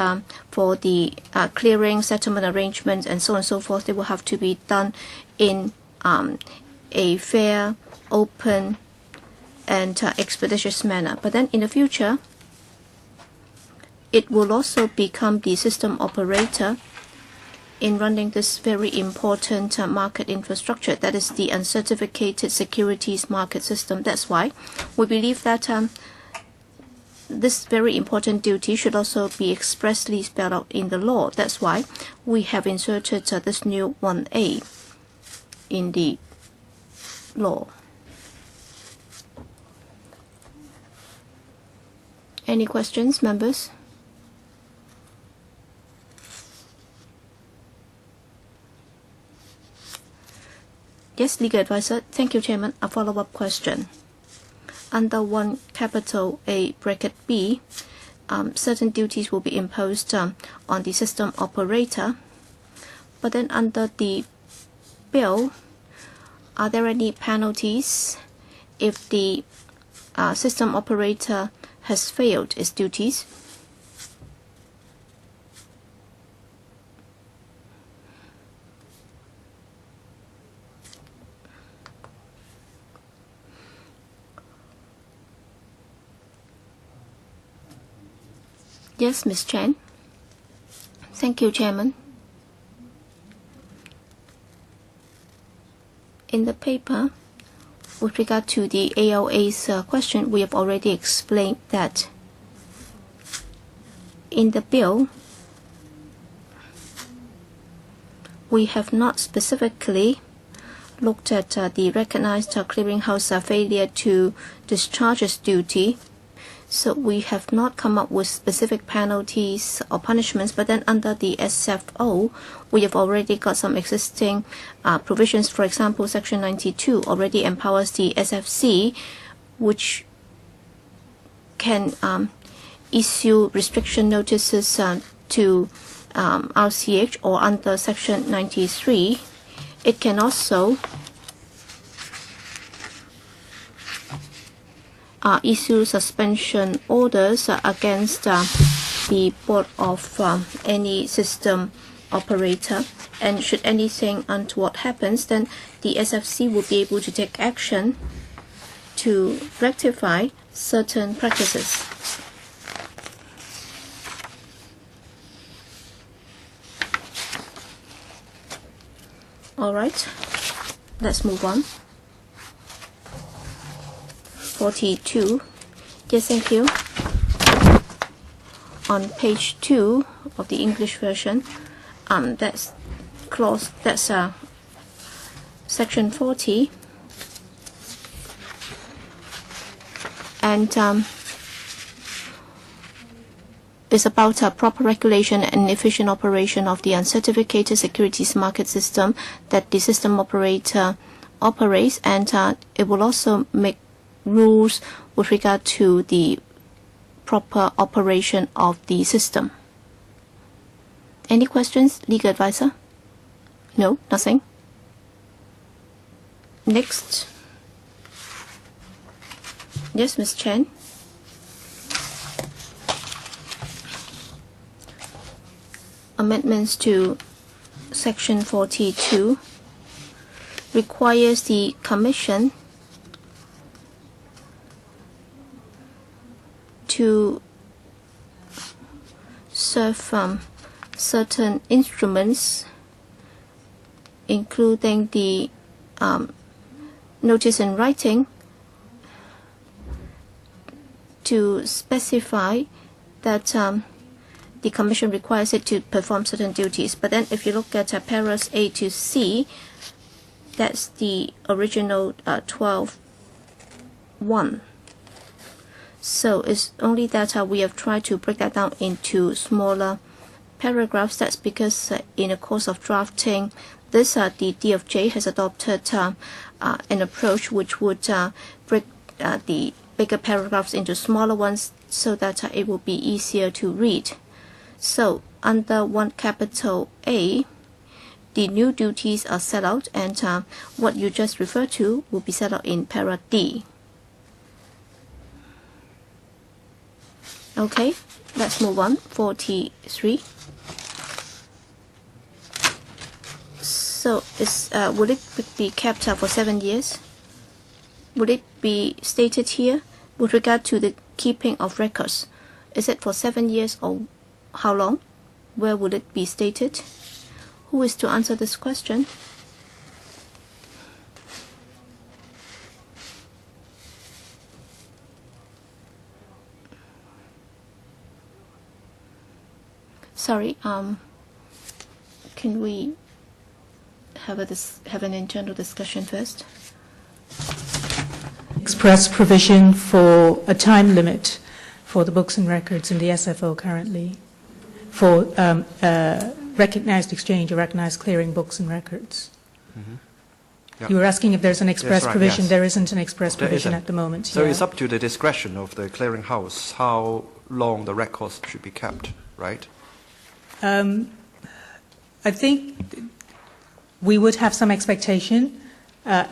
for the clearing, settlement arrangements, and so on and so forth, they will have to be done in a fair, open, and expeditious manner. But then in the future, it will also become the system operator in running this very important market infrastructure, that is the uncertificated securities market system. That's why we believe that this very important duty should also be expressly spelled out in the law. That's why we have inserted this new 1A in the law. Any questions, members? Yes, legal advisor. Thank you, Chairman. A follow-up question. Under 1 capital A bracket B, certain duties will be imposed on the system operator. But then under the bill, are there any penalties if the system operator has failed its duties? Yes, Ms. Chen. Thank you, Chairman. In the paper, with regard to the ALA's question, we have already explained that in the bill, we have not specifically looked at the recognized clearinghouse failure to discharge its duty. So we have not come up with specific penalties or punishments, but then under the SFO, we have already got some existing provisions. For example, Section 92 already empowers the SFC, which can issue restriction notices to RCH, or under Section 93, it can also issue suspension orders against the board of any system operator. And should anything untoward happens, then the SFC will be able to take action to rectify certain practices. All right, let's move on. 42. Yes, thank you. On page 2 of the English version, that's section 40, and is about proper regulation and efficient operation of the uncertificated securities market system that the system operator operates, and it will also make rules with regard to the proper operation of the system. Any questions, legal advisor? No, nothing. Next. Yes, Ms. Chen. Amendments to Section 42 requires the Commission to serve certain instruments, including the notice in writing, to specify that the Commission requires it to perform certain duties. But then if you look at paras A to C, that's the original 12.1. So it's only that we have tried to break that down into smaller paragraphs. That's because in the course of drafting this, the DFJ has adopted an approach which would break the bigger paragraphs into smaller ones so that it will be easier to read. So under 1A, the new duties are set out, and what you just referred to will be set out in para D. Okay, let's move on. 43. So will it be kept for 7 years? Would it be stated here with regard to the keeping of records? Is it for 7 years or how long? Where would it be stated? Who is to answer this question? Sorry, can we have an internal discussion first? Express provision for a time limit for the books and records in the SFO currently for recognized exchange or recognized clearing books and records. Mm-hmm. Yep. You were asking if there's an express provision. Yes. There isn't an express provision at the moment. So it's up to the discretion of the clearinghouse how long the records should be kept, right? I think we would have some expectation,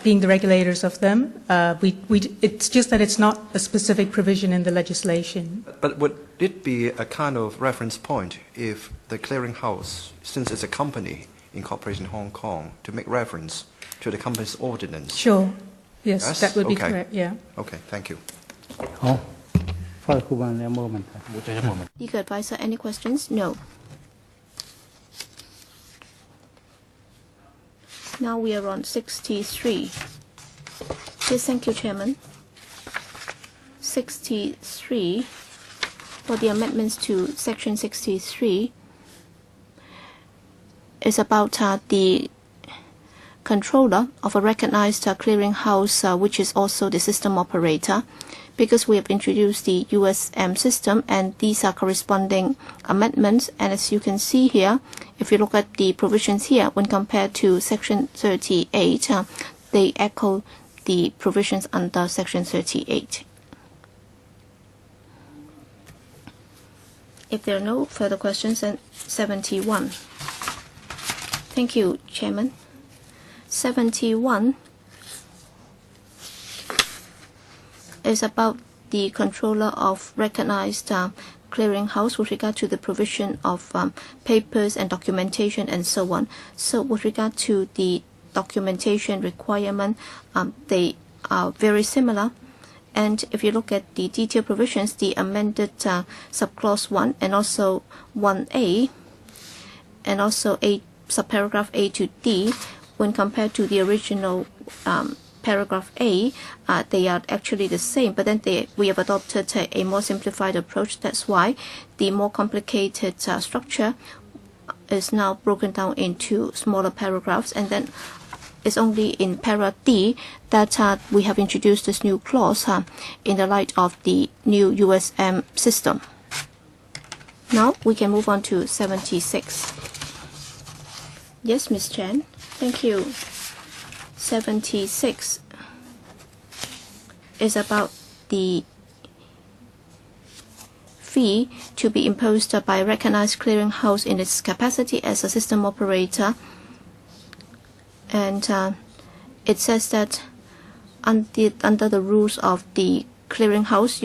being the regulators of them. It's just that it's not a specific provision in the legislation. But would it be a kind of reference point if the clearinghouse, since it's a company incorporated in Hong Kong, to make reference to the company's ordinance? Sure. Yes, Yes? that would be Okay. correct, yeah. Okay, thank you. 好，法律顾問你有冇問題？ Legal advisor, any questions? No. Now we are on 63. Yes, thank you, Chairman. 63, for the amendments to Section 63, is about the controller of a recognized clearinghouse, which is also the system operator, because we have introduced the USM system, and these are corresponding amendments. And as you can see here, if you look at the provisions here, when compared to Section 38, they echo the provisions under Section 38. If there are no further questions, then 71. Thank you, Chairman. 71 is about the controller of recognized clearinghouse with regard to the provision of papers and documentation and so on. So with regard to the documentation requirement, they are very similar. And if you look at the detailed provisions, the amended subclause 1 and also 1A and also subparagraph A to D, when compared to the original paragraph A, they are actually the same, but then we have adopted a more simplified approach. That's why the more complicated structure is now broken down into smaller paragraphs, and then it's only in para D that we have introduced this new clause in the light of the new USM system. Now we can move on to 76. Yes, Ms. Chen. Thank you. 76 is about the fee to be imposed by a recognized clearinghouse in its capacity as a system operator. And it says that under the rules of the clearinghouse,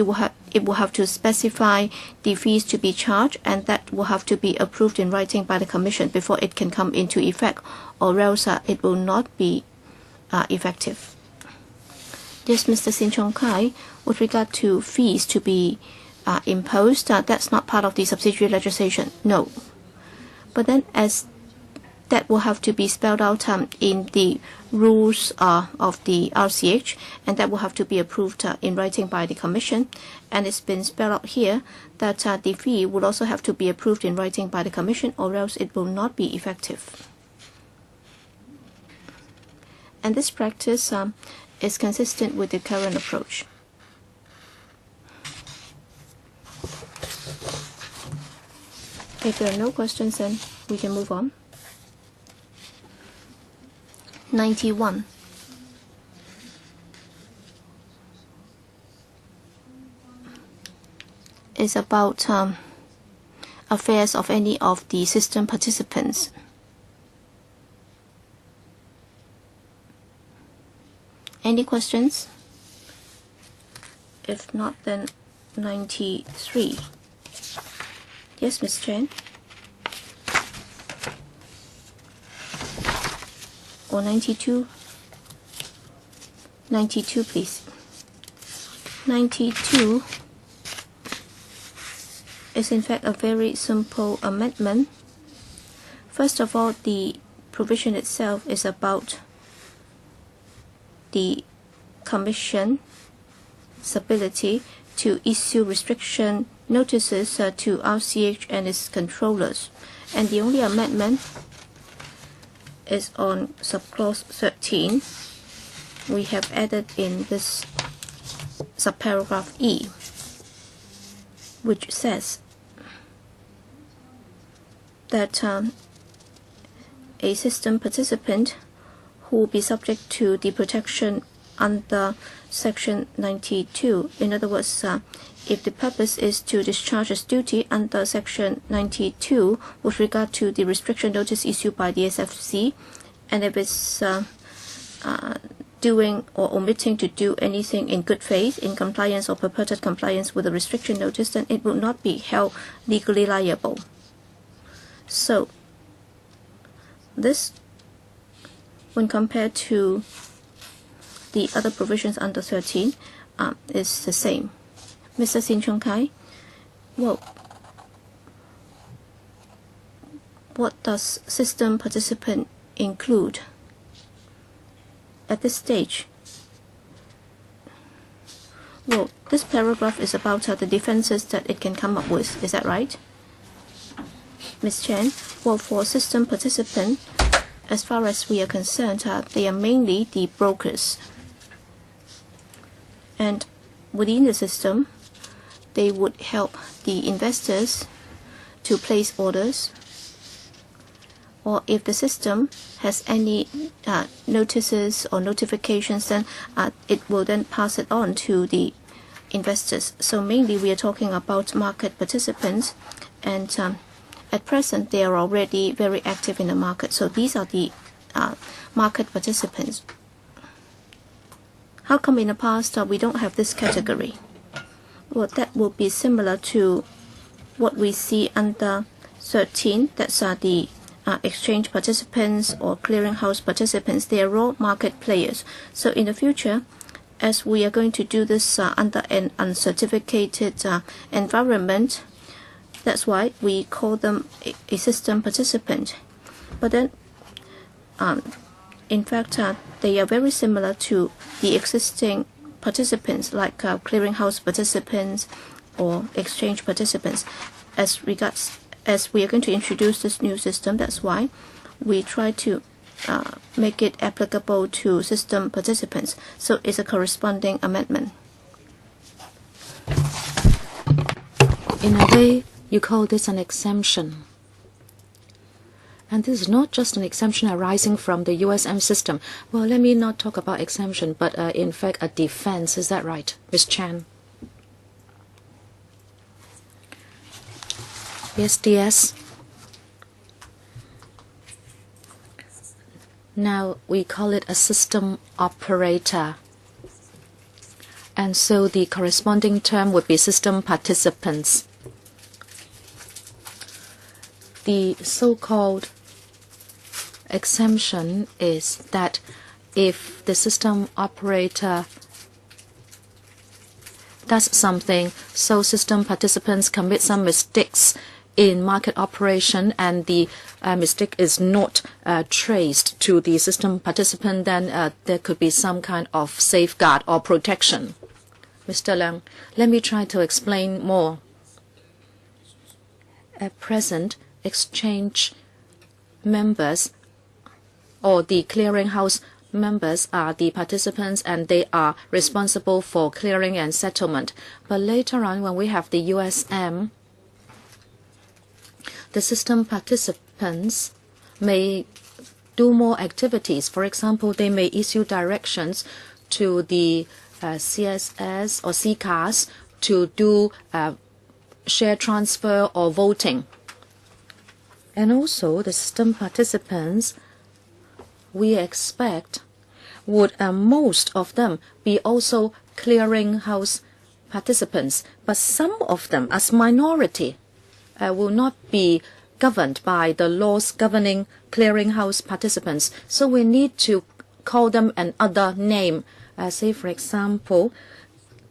it will have to specify the fees to be charged, and that will have to be approved in writing by the Commission before it can come into effect, or else it will not be effective. Yes, Mr. Sin Chong Kai, with regard to fees to be imposed, that's not part of the subsidiary legislation, no. But then as that will have to be spelled out in the rules of the RCH, and that will have to be approved in writing by the Commission. And it's been spelled out here that the fee will also have to be approved in writing by the Commission, or else it will not be effective. And this practice is consistent with the current approach. If there are no questions, then we can move on. 91. Is about affairs of any of the system participants. Any questions? If not, then 93. Yes, Ms. Chen. Or 92? 92, please. 92 is in fact a very simple amendment. First of all, the provision itself is about the Commission's ability to issue restriction notices to RCH and its controllers. And the only amendment is on subclause 13. We have added in this subparagraph E, which says that a system participant who will be subject to the protection under Section 92, in other words, if the purpose is to discharge its duty under Section 92 with regard to the restriction notice issued by the SFC, and if it's doing or omitting to do anything in good faith, in compliance or purported compliance with the restriction notice, then it will not be held legally liable. So this, when compared to the other provisions under 13, is the same. Mr. Sin Chung Kai, well, what does system participant include at this stage? Well, this paragraph is about the defenses that it can come up with. Is that right? Ms. Chen, well, for system participant, as far as we are concerned, they are mainly the brokers. And within the system, they would help the investors to place orders, or if the system has any notices or notifications, then it will then pass it on to the investors. So mainly we are talking about market participants, and at present they are already very active in the market. So these are the market participants. How come in the past we don't have this category? Well, that will be similar to what we see under 13. That's the exchange participants or clearinghouse participants. They are all market players. So in the future, as we are going to do this under an uncertificated environment, that's why we call them a system participant. But then, in fact, they are very similar to the existing participants, like clearinghouse participants or exchange participants. As we are going to introduce this new system, that's why we try to make it applicable to system participants. So it's a corresponding amendment. In a way, you call this an exemption. And this is not just an exemption arising from the USM system. Well, let me not talk about exemption, but in fact a defense. Is that right, Ms. Chan? Yes, DS. Now we call it a system operator. And so the corresponding term would be system participants. The so-called exemption is that if the system operator does something, so system participants commit some mistakes in market operation, and the mistake is not traced to the system participant, then there could be some kind of safeguard or protection. Mr. Leung, let me try to explain more. At present, exchange members or the clearinghouse members are the participants, and they are responsible for clearing and settlement. But later on, when we have the USM, the system participants may do more activities. For example, they may issue directions to the CSS or CCAS to do share transfer or voting. And also the system participants, we expect, would most of them be also clearinghouse participants, but some of them, as minority, will not be governed by the laws governing clearinghouse participants. So we need to call them another name. Say, for example,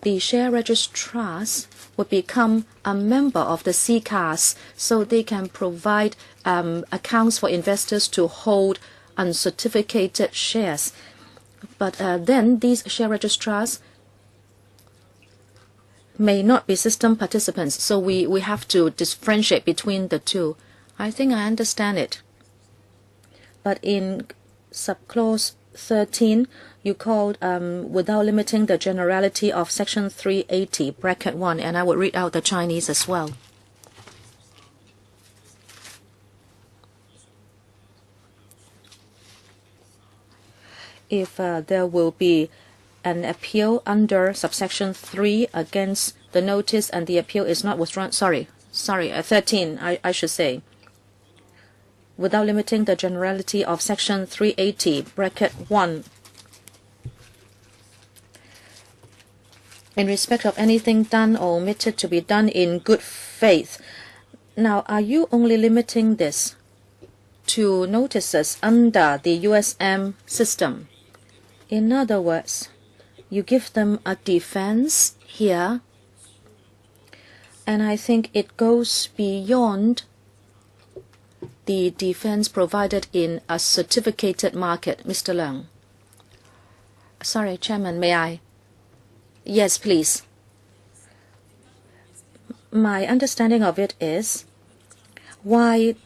the share registrars would become a member of the CCAS, so they can provide accounts for investors to hold uncertificated shares. But then these share registrars may not be system participants, so we have to differentiate between the two. I think I understand it. But in subclause 13, you called without limiting the generality of section 380, bracket 1, and I would read out the Chinese as well. If there will be an appeal under subsection 3 against the notice and the appeal is not withdrawn. Sorry, 13, I should say. Without limiting the generality of Section 380, bracket 1. In respect of anything done or omitted to be done in good faith. Now, are you only limiting this to notices under the USM system? In other words, you give them a defense here, and I think it goes beyond the defense provided in a certificated market. Mr. Leung. Sorry, Chairman, may I? Yes, please. My understanding of it is why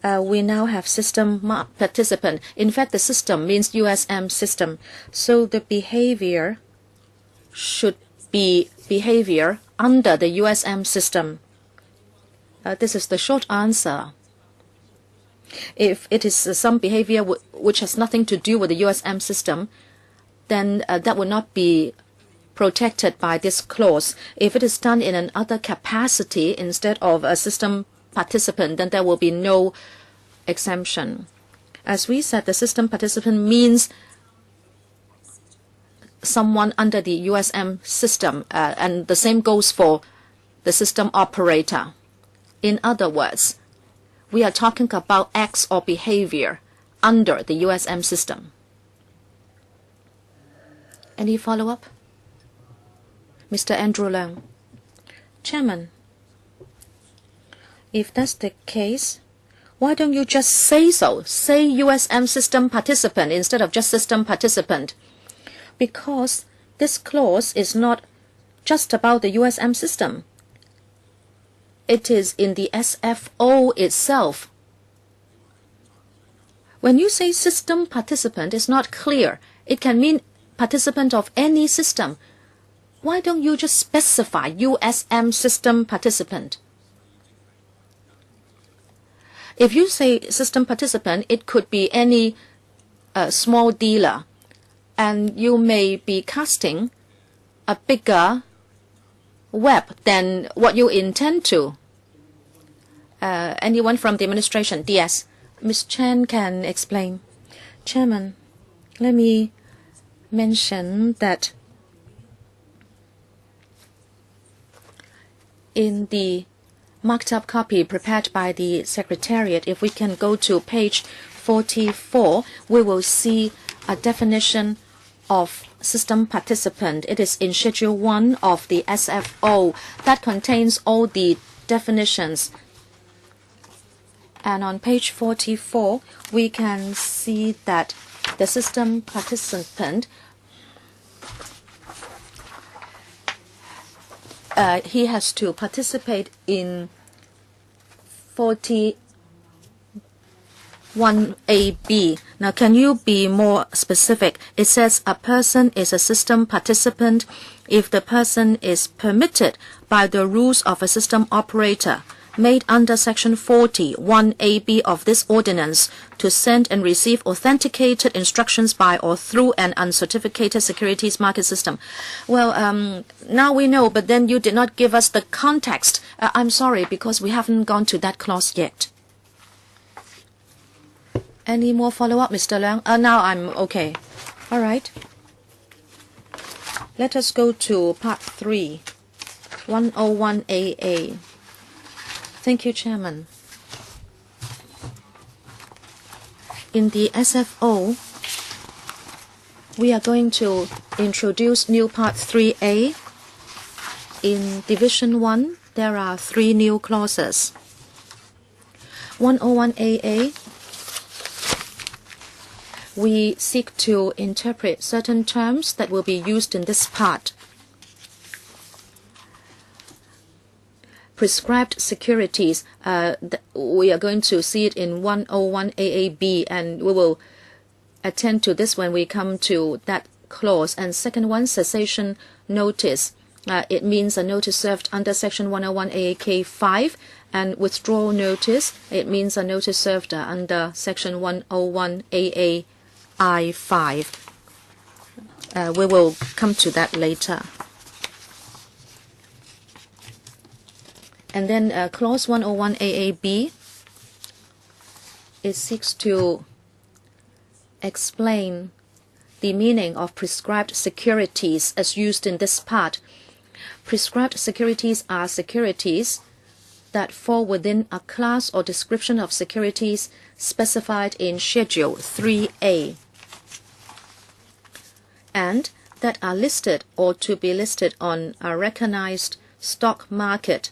we now have system participant. In fact, the system means USM system. So the behavior should be behavior under the USM system. This is the short answer. If it is some behavior which has nothing to do with the USM system, then that would not be protected by this clause. If it is done in another capacity instead of a system participant, then there will be no exemption. As we said, the system participant means someone under the USM system, and the same goes for the system operator. In other words, we are talking about acts or behavior under the USM system. Any follow-up? Mr. Andrew Leung. Chairman, if that's the case, why don't you just say so? Say USM system participant instead of just system participant. Because this clause is not just about the USM system. It is in the SFO itself. When you say system participant, it's not clear. It can mean participant of any system. Why don't you just specify USM system participant? If you say system participant, it could be any small dealer, and you may be casting a bigger web than what you intend to. Anyone from the administration? DS. Ms. Chen can explain. Chairman, let me mention that in the marked up copy prepared by the Secretariat, if we can go to page 44, we will see a definition of system participant. It is in Schedule 1 of the SFO that contains all the definitions. And on page 44, we can see that the system participant, he has to participate in 41AB. Now, can you be more specific? It says a person is a system participant if the person is permitted by the rules of a system operator made under Section 41AB of this ordinance to send and receive authenticated instructions by or through an uncertificated securities market system. Well, now we know, but then you did not give us the context. I'm sorry, because we haven't gone to that clause yet. Any more follow-up, Mr. Leung? Now I'm okay. All right. Let us go to Part 3, 101AA. Thank you, Chairman. In the SFO, we are going to introduce new Part 3A. In Division 1, there are 3 new clauses. 101AA, we seek to interpret certain terms that will be used in this part. Prescribed securities, we are going to see it in 101AAB, and we will attend to this when we come to that clause. And second one, cessation notice. It means a notice served under Section 101AAK 5, and withdrawal notice, it means a notice served under Section 101AA I5. We will come to that later. And then Clause 101 AAB, it seeks to explain the meaning of prescribed securities as used in this part. Prescribed securities are securities that fall within a class or description of securities specified in Schedule 3A and that are listed or to be listed on a recognized stock market.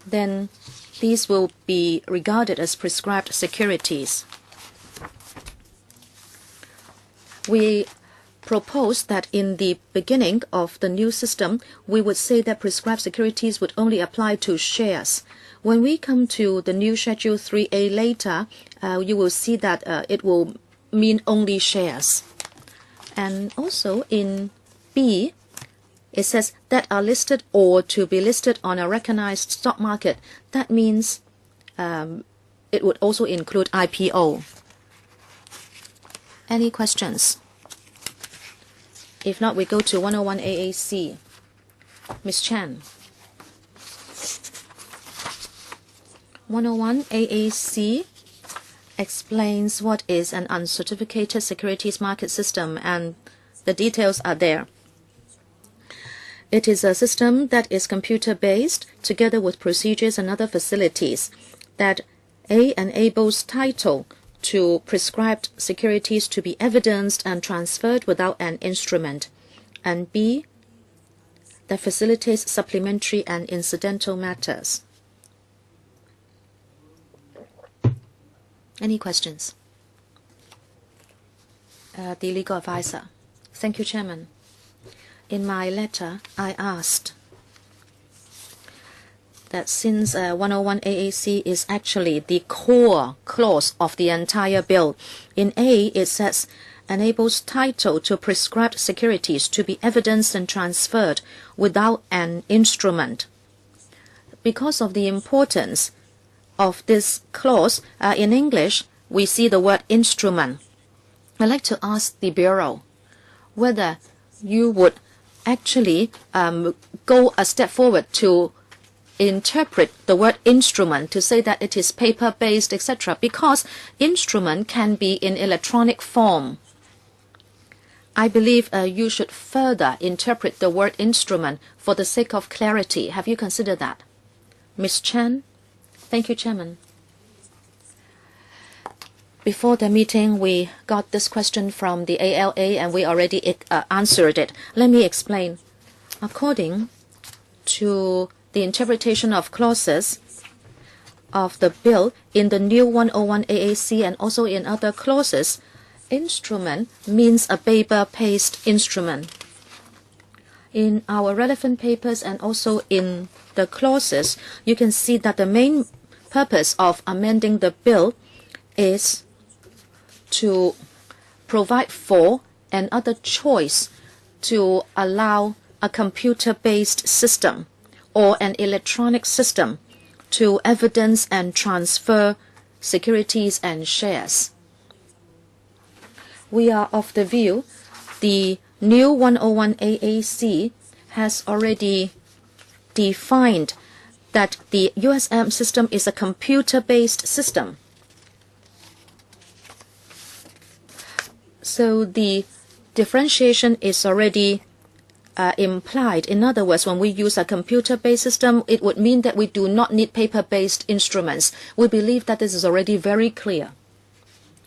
Then these will be regarded as prescribed securities. We propose that in the beginning of the new system, we would say that prescribed securities would only apply to shares. When we come to the new Schedule 3A later, you will see that it will mean only shares. And also in B, it says that are listed or to be listed on a recognized stock market. That means it would also include IPO. Any questions? If not, we go to 101 AAC. Ms. Chan. 101 AAC explains what is an uncertificated securities market system, and the details are there. It is a system that is computer-based together with procedures and other facilities that A, enables title to prescribed securities to be evidenced and transferred without an instrument, and B, that facilitates supplementary and incidental matters. Any questions? The legal advisor. Thank you, Chairman. In my letter, I asked that since 101 AAC is actually the core clause of the entire bill, in A it says enables title to prescribed securities to be evidenced and transferred without an instrument. Because of the importance of this clause, in English we see the word instrument. I'd like to ask the Bureau whether you would actually go a step forward to interpret the word instrument to say that it is paper-based, etc., because instrument can be in electronic form. I believe you should further interpret the word instrument for the sake of clarity. Have you considered that? Ms. Chan? Thank you, Chairman. Before the meeting, we got this question from the ALA and we already answered it. Let me explain. According to the interpretation of clauses of the bill in the new 101 AAC and also in other clauses, instrument means a paper-based instrument. In our relevant papers and also in the clauses, you can see that the main purpose of amending the bill is to provide for another choice to allow a computer-based system or an electronic system to evidence and transfer securities and shares. We are of the view the new 101 AAC has already defined that the USM system is a computer-based system. So the differentiation is already implied. In other words, when we use a computer-based system, it would mean that we do not need paper-based instruments. We believe that this is already very clear.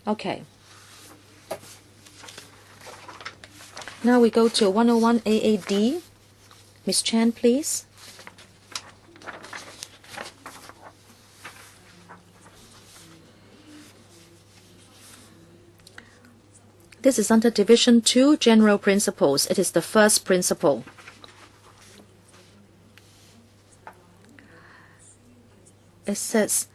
Okay. Now we go to 101 AAD. Ms. Chan, please. This is under Division 2, General Principles. It is the first principle. It says,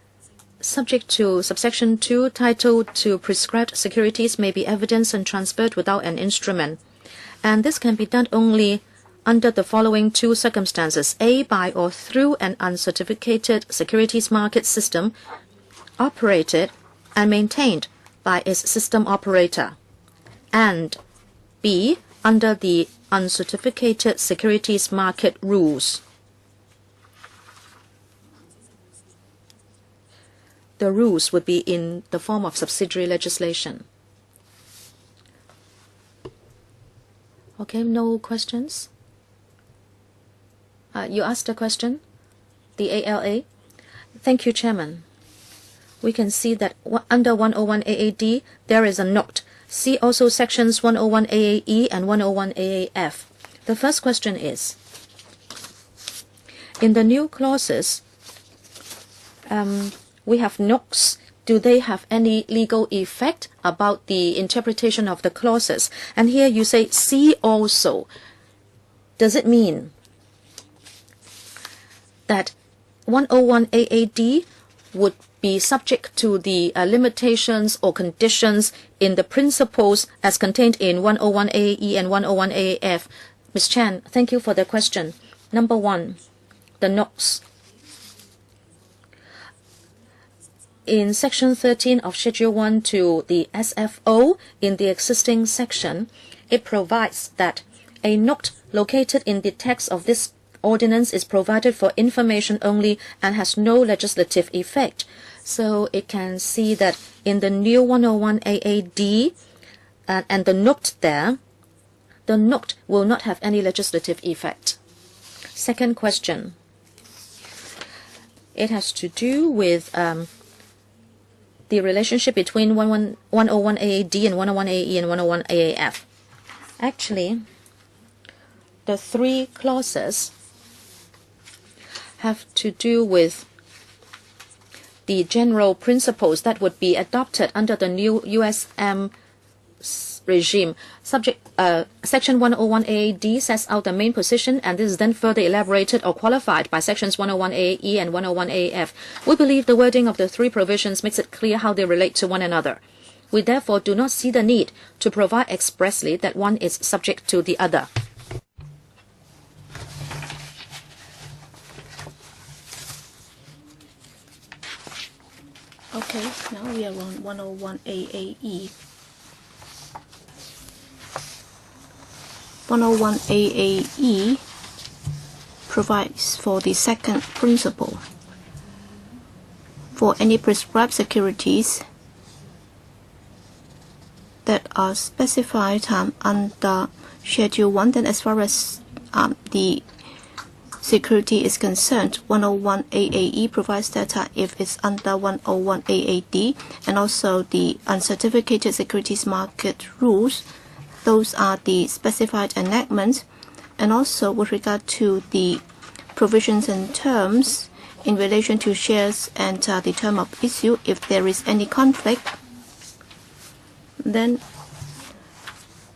subject to subsection 2, title to prescribed securities may be evidenced and transferred without an instrument. And this can be done only under the following two circumstances. A, by or through an uncertificated securities market system operated and maintained by its system operator. And B, under the Uncertificated Securities Market Rules. The rules would be in the form of subsidiary legislation. Okay, no questions? You asked a question? The ALA? Thank you, Chairman. We can see that under 101 AAD, there is a note. See also sections 101 AAE and 101 AAF. The first question is, in the new clauses, we have notes. Do they have any legal effect about the interpretation of the clauses? And here you say, see also. Does it mean that 101 AAD would be subject to the limitations or conditions in the principles as contained in 101 AAE and 101 AAF? Ms. Chan, thank you for the question. Number one, the notes. In Section 13 of Schedule 1 to the SFO, in the existing section, it provides that a note located in the text of this ordinance is provided for information only and has no legislative effect. So it can see that in the new 101 AAD and the note there, the note will not have any legislative effect. Second question. It has to do with the relationship between 101 AAD and 101 AE and 101 AAF. Actually, the three clauses have to do with the general principles that would be adopted under the new USM regime. Section 101 AAD sets out the main position, and this is then further elaborated or qualified by sections 101 AE and 101 AAF. We believe the wording of the three provisions makes it clear how they relate to one another. We therefore do not see the need to provide expressly that one is subject to the other. Okay, now we are on 101 AAE. 101 AAE provides for the second principle. For any prescribed securities that are specified under Schedule 1, then as far as the security is concerned, 101 AAE provides that if it's under 101 AAD and also the Uncertificated Securities Market Rules, those are the specified enactments. And also with regard to the provisions and terms in relation to shares and the term of issue, if there is any conflict, then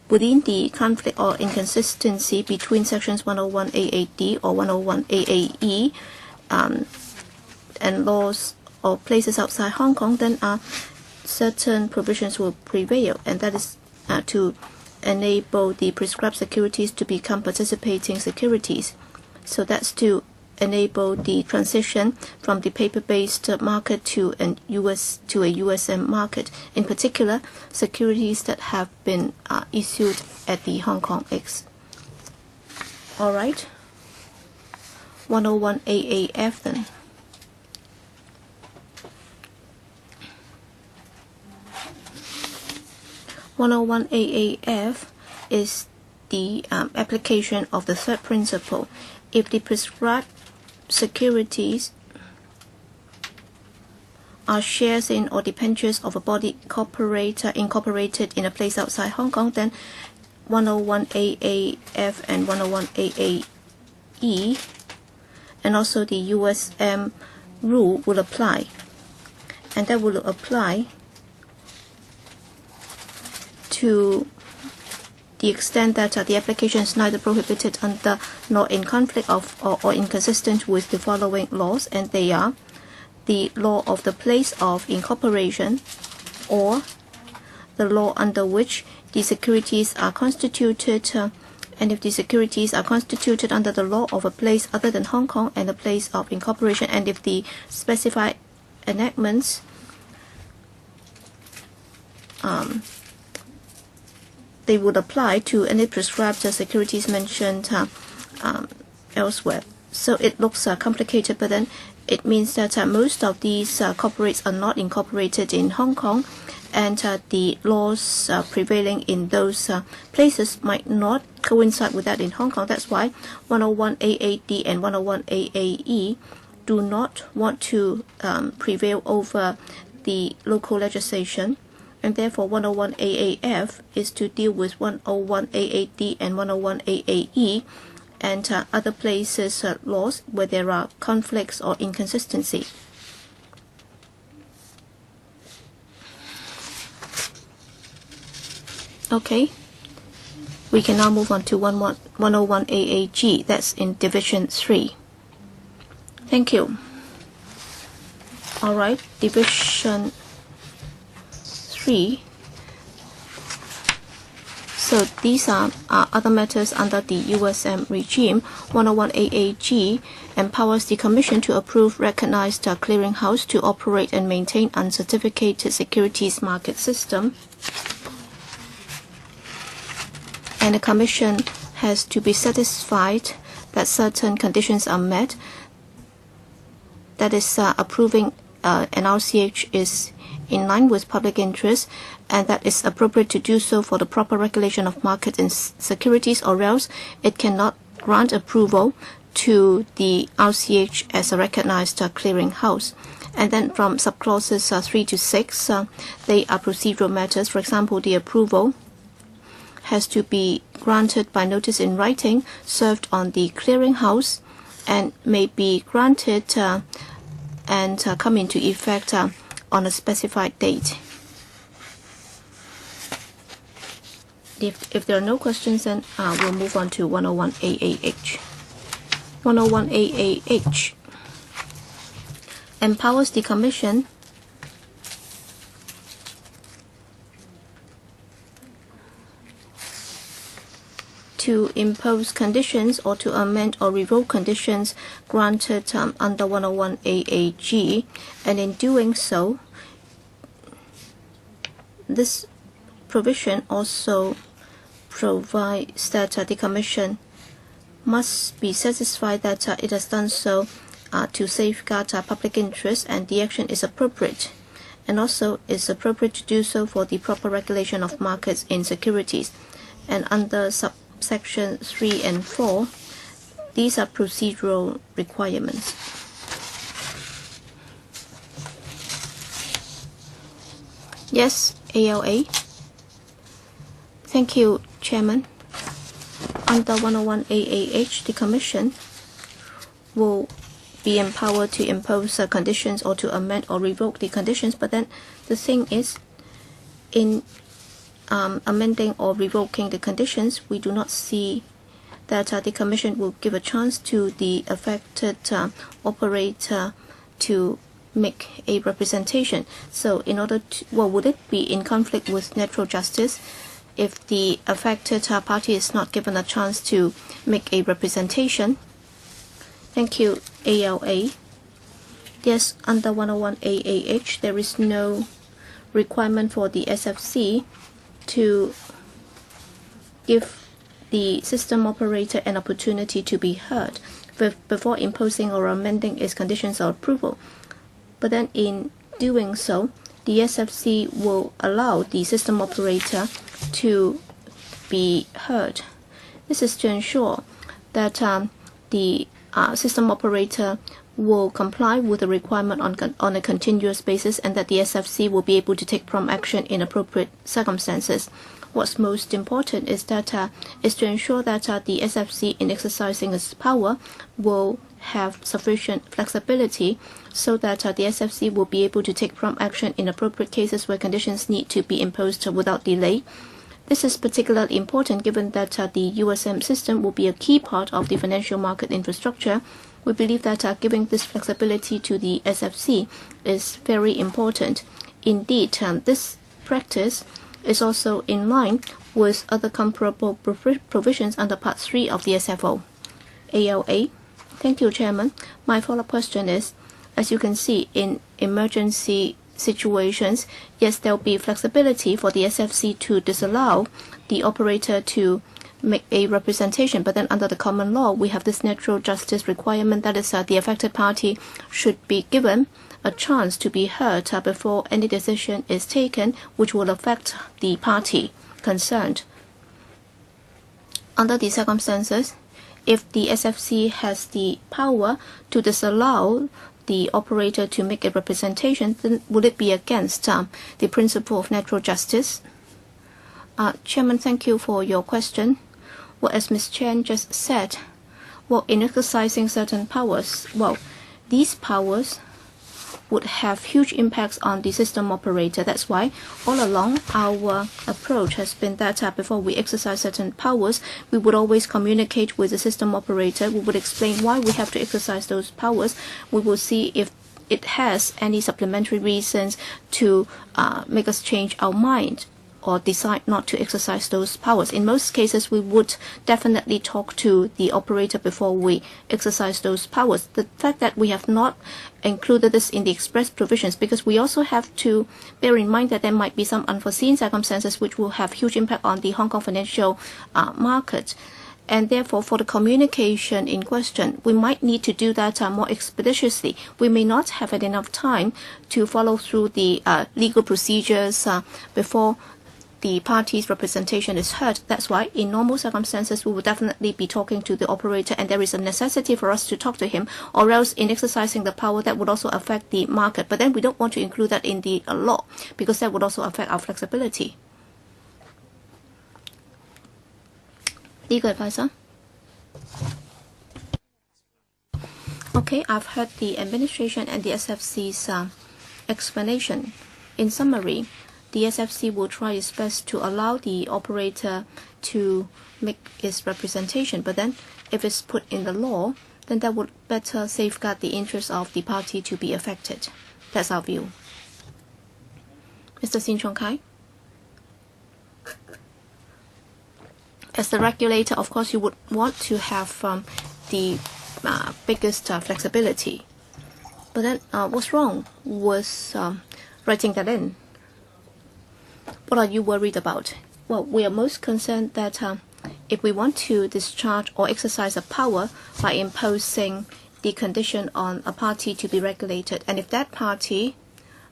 within the conflict or inconsistency between sections 101 AAD or 101 AAE and laws or places outside Hong Kong, then certain provisions will prevail, and that is to enable the prescribed securities to become participating securities. So that's to enable the transition from the paper-based market to a USM market. In particular, securities that have been issued at the Hong Kong X. All right. 101 AAF then. (101) AAF is the application of the third principle. If the prescribed securities are shares in or debentures of a body incorporated in a place outside Hong Kong, then 101 AAF and 101 AAE and also the USM rule will apply, and that will apply to the extent that the application is neither prohibited under nor in conflict of or inconsistent with the following laws, and they are the law of the place of incorporation or the law under which the securities are constituted, and if the securities are constituted under the law of a place other than Hong Kong and the place of incorporation, and if the specified enactments they would apply to any prescribed securities mentioned elsewhere. So it looks complicated, but then it means that most of these corporates are not incorporated in Hong Kong, and the laws prevailing in those places might not coincide with that in Hong Kong. That's why 101A8D and 101AAE do not want to prevail over the local legislation, and therefore 101AAF is to deal with 101A8D and 101AAE and other places' laws where there are conflicts or inconsistency. Okay, we can now move on to 101AAG, that's in Division 3. Thank you. All right, Division 3. So these are other matters under the USM regime. 101AAG empowers the Commission to approve recognized clearinghouse to operate and maintain uncertificated securities market system. And the Commission has to be satisfied that certain conditions are met. That is, approving an RCH is in line with public interest, and that is appropriate to do so for the proper regulation of markets and securities, or else it cannot grant approval to the RCH as a recognized clearing house. And then from subclauses 3 to 6, they are procedural matters. For example, the approval has to be granted by notice in writing served on the clearinghouse and may be granted and come into effect on a specified date. If there are no questions, then we'll move on to 101AAH. 101AAH empowers the Commission to impose conditions or to amend or revoke conditions granted under 101AAG, and in doing so, this provision also provides that the Commission must be satisfied that it has done so to safeguard public interest and the action is appropriate, and also is appropriate to do so for the proper regulation of markets in securities. And under Section 3 and 4, these are procedural requirements. Yes, ALA. Thank you, Chairman. Under 101AAH, the Commission will be empowered to impose conditions or to amend or revoke the conditions, but then the thing is, in amending or revoking the conditions, we do not see that the Commission will give a chance to the affected operator to make a representation. So in order to, would it be in conflict with natural justice if the affected party is not given a chance to make a representation? Thank you, ALA. Yes, under 101AAH, there is no requirement for the SFC to give the system operator an opportunity to be heard before imposing or amending its conditions of approval. But then in doing so, the SFC will allow the system operator to be heard. This is to ensure that the system operator will comply with the requirement on a continuous basis, and that the SFC will be able to take prompt action in appropriate circumstances. What's most important is that is to ensure that the SFC, in exercising its power, will have sufficient flexibility so that the SFC will be able to take prompt action in appropriate cases where conditions need to be imposed without delay. This is particularly important given that the USM system will be a key part of the financial market infrastructure. We believe that giving this flexibility to the SFC is very important. Indeed, this practice is also in line with other comparable provisions under Part 3 of the SFO. ALA. Thank you, Chairman. My follow-up question is, as you can see, in emergency situations, yes, there will be flexibility for the SFC to disallow the operator to make a representation, but then under the common law, we have this natural justice requirement that is the affected party should be given a chance to be heard before any decision is taken which will affect the party concerned. Under these circumstances, if the SFC has the power to disallow the operator to make a representation, then would it be against the principle of natural justice? Chairman, thank you for your question. Well, as Ms. Chen just said, well, in exercising certain powers, well, these powers would have huge impacts on the system operator. That's why all along our approach has been that before we exercise certain powers, we would always communicate with the system operator. We would explain why we have to exercise those powers. We will see if it has any supplementary reasons to make us change our mind or decide not to exercise those powers. In most cases, we would definitely talk to the operator before we exercise those powers. The fact that we have not included this in the express provisions, because we also have to bear in mind that there might be some unforeseen circumstances which will have huge impact on the Hong Kong financial market. And therefore, for the communication in question, we might need to do that more expeditiously. We may not have had enough time to follow through the legal procedures before the party's representation is heard. That's why in normal circumstances we will definitely be talking to the operator, and there is a necessity for us to talk to him, or else in exercising the power that would also affect the market. But then we don't want to include that in the law, because that would also affect our flexibility. Legal advisor. Okay, I've heard the administration and the SFC's explanation. In summary, the SFC will try its best to allow the operator to make its representation, but then if it's put in the law, then that would better safeguard the interests of the party to be affected. That's our view. Mr. Sin Chung Kai? As the regulator, of course, you would want to have the biggest flexibility. But then what's wrong with writing that in? What are you worried about? Well, we are most concerned that if we want to discharge or exercise a power by imposing the condition on a party to be regulated, and if that party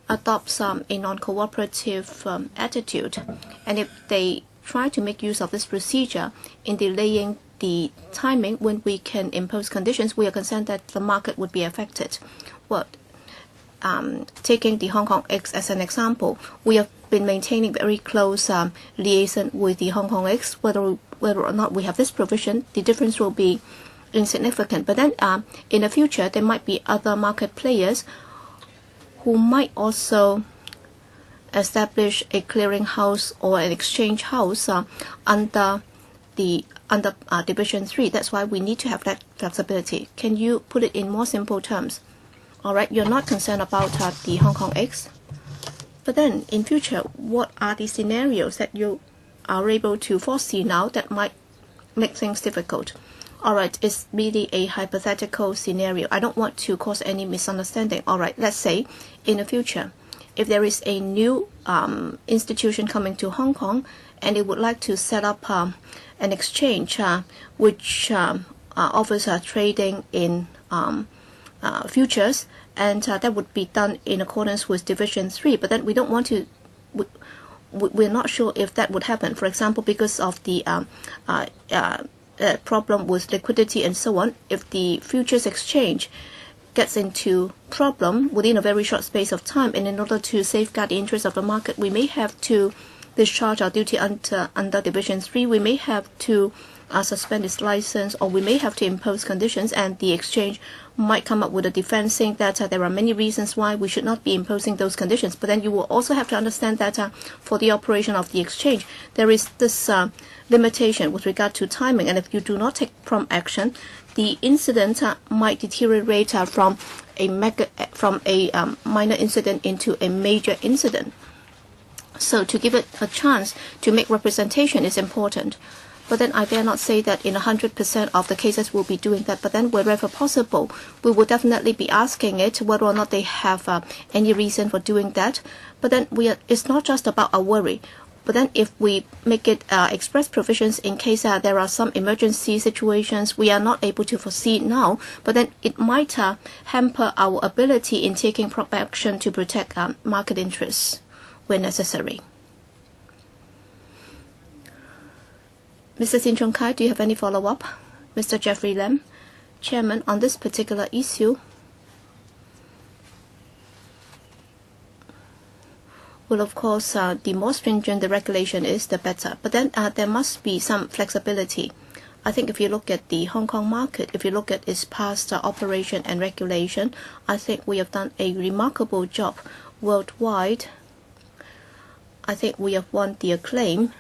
adopts a non-cooperative attitude, and if they try to make use of this procedure in delaying the timing when we can impose conditions, we are concerned that the market would be affected. Well, taking the Hong Kong X as an example, we have been maintaining very close liaison with the Hong Kong X. Whether or not we have this provision, the difference will be insignificant. But then in the future, there might be other market players who might also establish a clearing house or an exchange house under Division 3. That's why we need to have that flexibility. Can you put it in more simple terms? All right, you're not concerned about the Hong Kong X. But then in future, what are the scenarios that you are able to foresee now that might make things difficult? All right, it's really a hypothetical scenario. I don't want to cause any misunderstanding. All right, let's say in the future, if there is a new institution coming to Hong Kong and it would like to set up an exchange which offers trading in futures, and that would be done in accordance with Division 3. But then we don't want to, we're not sure if that would happen. For example, because of the problem with liquidity and so on, if the futures exchange gets into problem within a very short space of time, and in order to safeguard the interests of the market, we may have to discharge our duty under Division 3. We may have to suspend its license, or we may have to impose conditions, and the exchange might come up with a defense saying that there are many reasons why we should not be imposing those conditions. But then you will also have to understand that for the operation of the exchange, there is this limitation with regard to timing, and if you do not take prompt action, the incident might deteriorate from a minor incident into a major incident. So to give it a chance to make representation is important. But then I dare not say that in 100% of the cases we'll be doing that. But then wherever possible, we will definitely be asking it whether or not they have any reason for doing that. But then it's not just about our worry. But then if we make it express provisions in case there are some emergency situations we are not able to foresee now, but then it might hamper our ability in taking proper action to protect market interests where necessary. Mr. Sin Chung Kai, do you have any follow-up? Mr. Jeffrey Lam, Chairman, on this particular issue, well, of course, the more stringent the regulation is, the better. But then there must be some flexibility. I think if you look at the Hong Kong market, if you look at its past operation and regulation, I think we have done a remarkable job worldwide. I think we have won the acclaim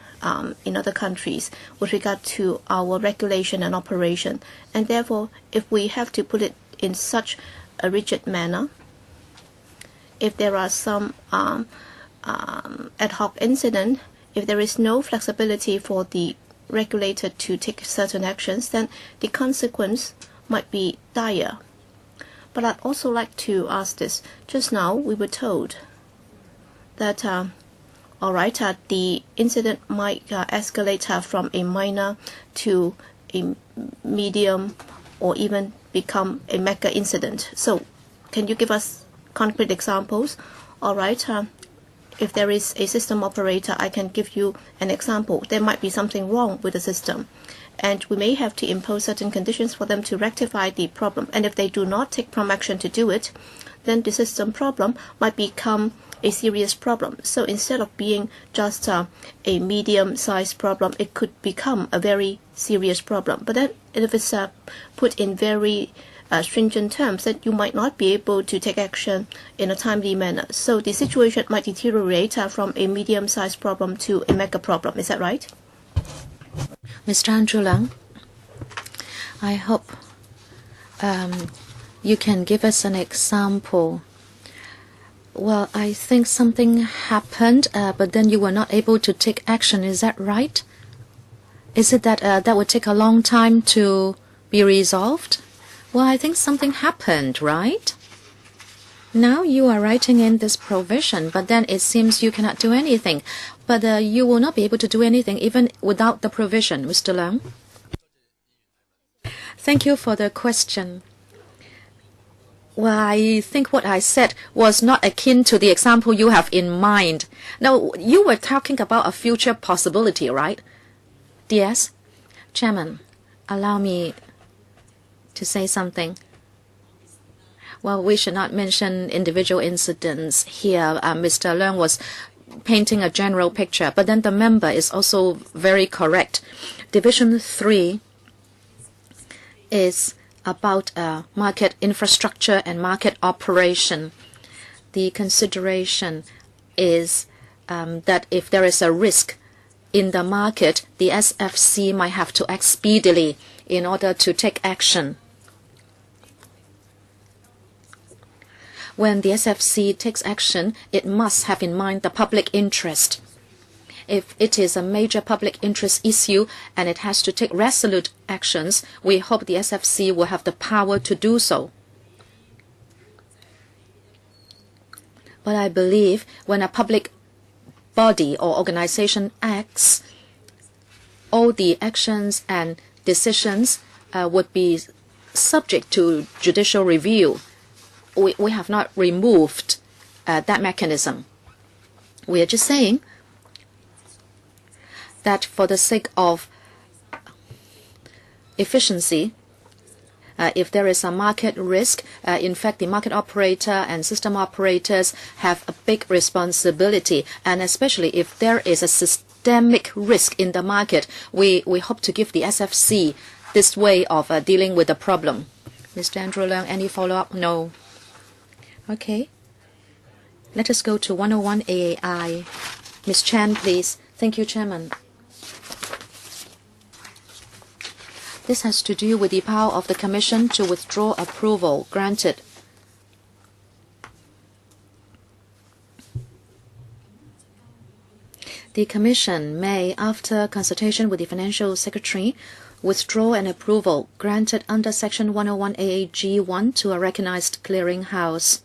in other countries with regard to our regulation and operation. And therefore, if we have to put it in such a rigid manner, if there are some ad hoc incident, if there is no flexibility for the regulator to take certain actions, then the consequence might be dire. But I'd also like to ask this. Just now we were told that the incident might escalate from a minor to a medium or even become a mega incident. So can you give us concrete examples? If there is a system operator, I can give you an example. There might be something wrong with the system, and we may have to impose certain conditions for them to rectify the problem. And if they do not take prompt action to do it, then the system problem might become a serious problem. So instead of being just a medium-sized problem, it could become a very serious problem. But then if it's put in very stringent terms, that you might not be able to take action in a timely manner. So the situation might deteriorate from a medium-sized problem to a mega problem. Is that right? Mr. Andrew Leung, I hope you can give us an example. Well, I think something happened, but then you were not able to take action. Is that right? Is it that that would take a long time to be resolved? Well, I think something happened, right? Now you are writing in this provision, but then it seems you cannot do anything. But you will not be able to do anything even without the provision, Mr. Leung. Thank you for the question. Well, I think what I said was not akin to the example you have in mind. Now, you were talking about a future possibility, right? Yes. Chairman, allow me to say something. Well, we should not mention individual incidents here. Mr. Leung was painting a general picture, but then the member is also very correct. Division 3 is about market infrastructure and market operation. The consideration is that if there is a risk in the market, the SFC might have to act speedily in order to take action. When the SFC takes action, it must have in mind the public interest. If it is a major public interest issue and it has to take resolute actions, we hope the SFC will have the power to do so. But I believe when a public body or organization acts, all the actions and decisions would be subject to judicial review. We have not removed that mechanism. We are just saying that for the sake of efficiency, if there is a market risk, in fact, the market operator and system operators have a big responsibility. And especially if there is a systemic risk in the market, we hope to give the SFC this way of dealing with the problem. Mr. Andrew Leung, any follow-up? No. Okay. Let us go to 101 AAI. Ms. Chan, please. Thank you, Chairman. This has to do with the power of the Commission to withdraw approval granted. The Commission may, after consultation with the Financial Secretary, withdraw an approval granted under Section 101 AAG1 to a recognized clearing house.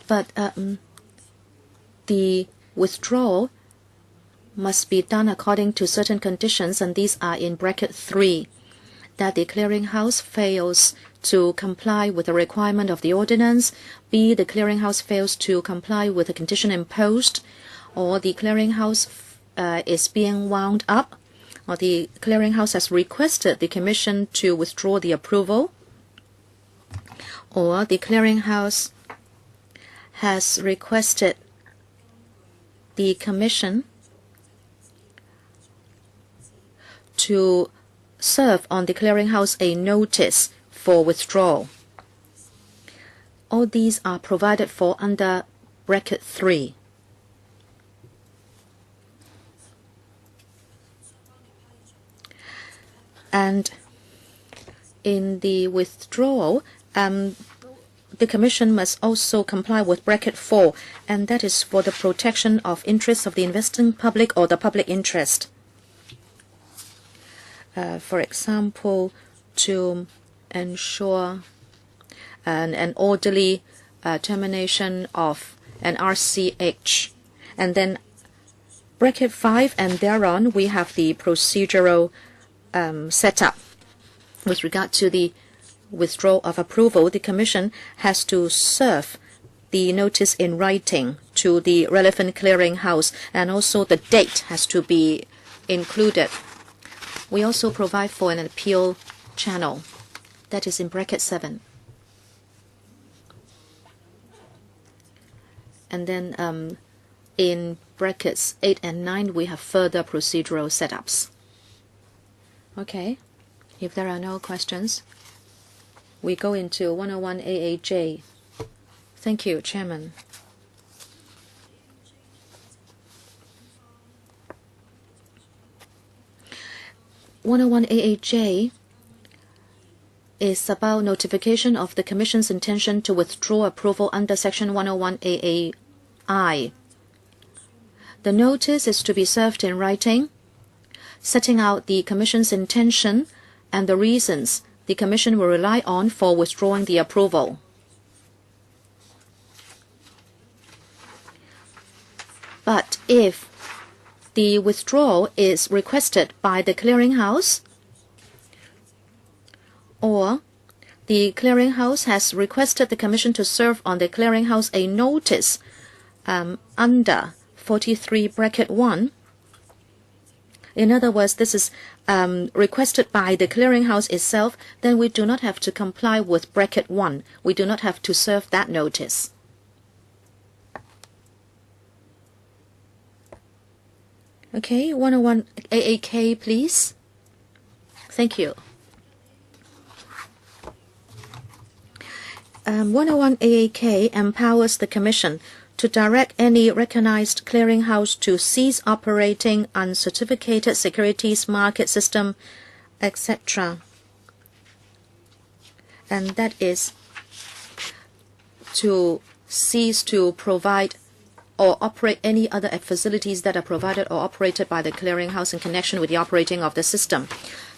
But the withdrawal must be done according to certain conditions, and these are in bracket 3, that the clearinghouse fails to comply with the requirement of the ordinance, B, the clearinghouse fails to comply with the condition imposed, or the clearinghouse is being wound up, or the clearinghouse has requested the Commission to withdraw the approval, or the clearinghouse has requested the Commission to serve on the clearinghouse a notice for withdrawal. All these are provided for under bracket 3. And in the withdrawal, the Commission must also comply with bracket 4, and that is for the protection of interests of the investing public or the public interest. For example, to ensure an orderly termination of an RCH. And then bracket 5 and thereon, we have the procedural setup. With regard to the withdrawal of approval, the Commission has to serve the notice in writing to the relevant clearinghouse, and also the date has to be included. We also provide for an appeal channel. That is in bracket 7. And then in brackets 8 and 9, we have further procedural setups. Okay, if there are no questions, we go into 101 AAJ. Thank you, Chairman. AAJ is about notification of the Commission's intention to withdraw approval under Section 101 AAI. The notice is to be served in writing, setting out the Commission's intention and the reasons the Commission will rely on for withdrawing the approval. But if the withdrawal is requested by the clearinghouse, or the clearinghouse has requested the Commission to serve on the clearinghouse a notice under 43 bracket 1, in other words, this is requested by the clearinghouse itself, then we do not have to comply with bracket 1. We do not have to serve that notice. Okay, 101 AAK, please. Thank you. 101 AAK empowers the Commission to direct any recognized clearinghouse to cease operating uncertificated securities market system, etc. And that is to cease to provide or operate any other facilities that are provided or operated by the clearinghouse in connection with the operating of the system.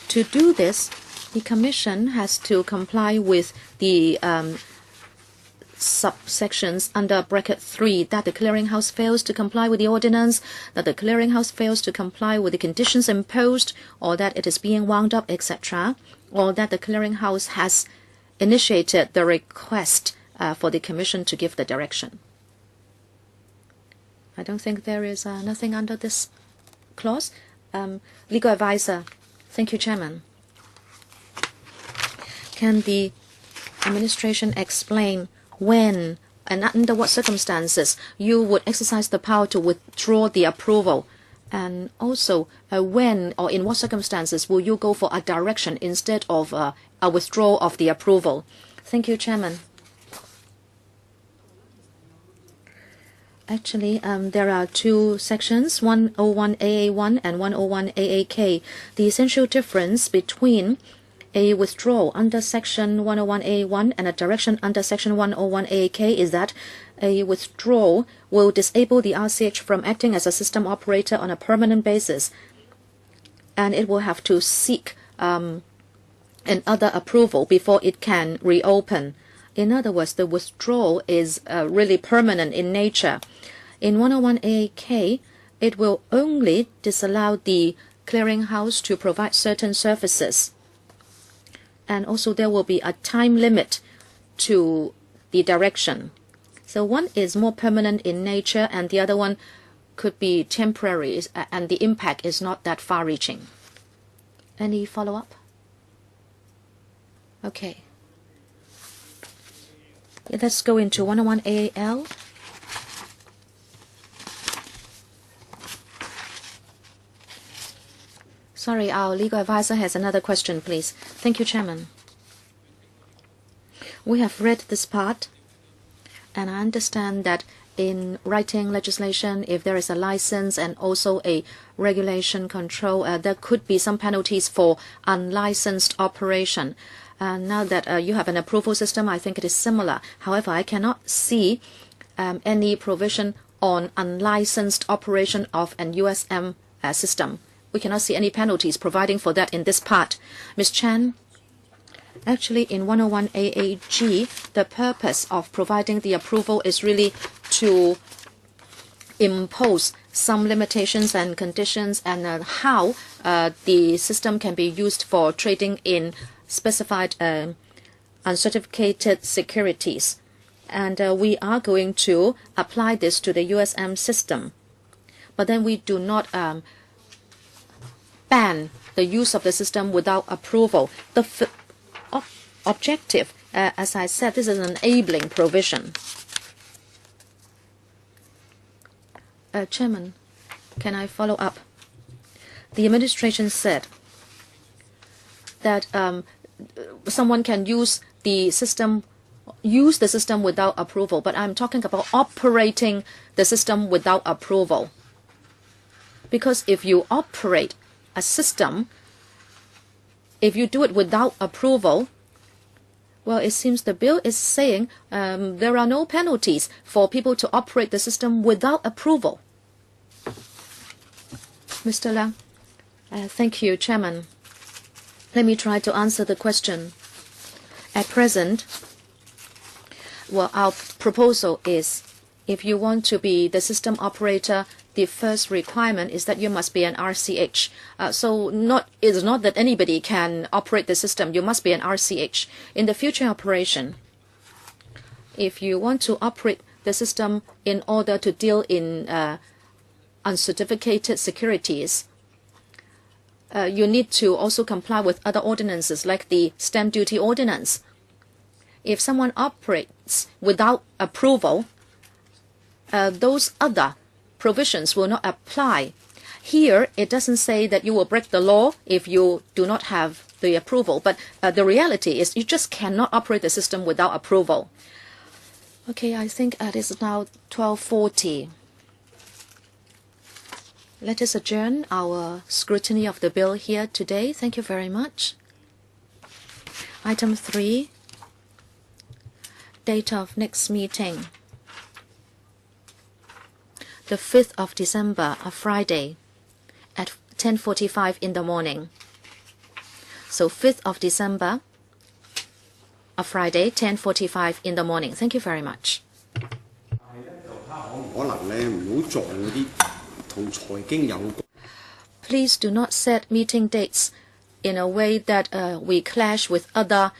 To do this, the Commission has to comply with the subsections under bracket 3, that the clearinghouse fails to comply with the ordinance, that the clearinghouse fails to comply with the conditions imposed, or that it is being wound up, etc., or that the clearinghouse has initiated the request for the Commission to give the direction. I don't think there is nothing under this clause. Legal advisor. Thank you, Chairman. Can the administration explain when and under what circumstances you would exercise the power to withdraw the approval? And also, when or in what circumstances will you go for a direction instead of a withdrawal of the approval? Thank you, Chairman. Actually, there are two sections, 101 AA1 and 101 AAK. The essential difference between a withdrawal under Section 101 AA1 and a direction under Section 101 AAK is that a withdrawal will disable the RCH from acting as a system operator on a permanent basis, and it will have to seek another approval before it can reopen. In other words, the withdrawal is really permanent in nature. In 101AK, it will only disallow the clearinghouse to provide certain services. And also there will be a time limit to the direction. So one is more permanent in nature and the other one could be temporary, and the impact is not that far-reaching. Any follow-up? Okay. Let's go into 101AL. Sorry, our legal advisor has another question, please. Thank you, Chairman. We have read this part, and I understand that in writing legislation, if there is a license and also a regulation control, there could be some penalties for unlicensed operation. Now that you have an approval system, I think it is similar. However, I cannot see any provision on unlicensed operation of an USM system. We cannot see any penalties providing for that in this part. Ms. Chan, actually in 101AAG, the purpose of providing the approval is really to impose some limitations and conditions and how the system can be used for trading in specified uncertificated securities. And we are going to apply this to the USM system. But then we do not ban the use of the system without approval. The objective, as I said, this is an enabling provision. Chairman, can I follow up? The administration said that someone can use the system without approval, but I'm talking about operating the system without approval. Because if you operate a system, if you do it without approval, well, it seems the bill is saying there are no penalties for people to operate the system without approval. Mr. Lang. Thank you, Chairman. Let me try to answer the question. At present, well, our proposal is if you want to be the system operator, the first requirement is that you must be an RCH. It's not that anybody can operate the system. You must be an RCH. In the future operation, if you want to operate the system in order to deal in uncertificated securities, you need to also comply with other ordinances like the stamp duty ordinance. If someone operates without approval, those other provisions will not apply. Here, it doesn't say that you will break the law if you do not have the approval, but the reality is you just cannot operate the system without approval. Okay, I think it is now 12:40. Let us adjourn our scrutiny of the bill here today. Thank you very much. Item 3, date of next meeting. The 5th of December, a Friday, at 10:45 in the morning. So 5th of December, a Friday, 10:45 in the morning. Thank you very much. Please do not set meeting dates in a way that we clash with other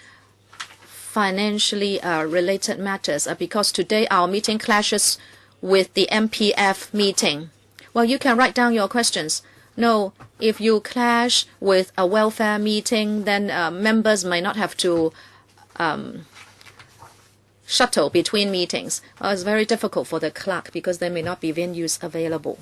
financially related matters, because today our meeting clashes with the MPF meeting. Well, you can write down your questions. No, if you clash with a welfare meeting, then members may not have to shuttle between meetings. Well, it's very difficult for the clerk because there may not be venues available.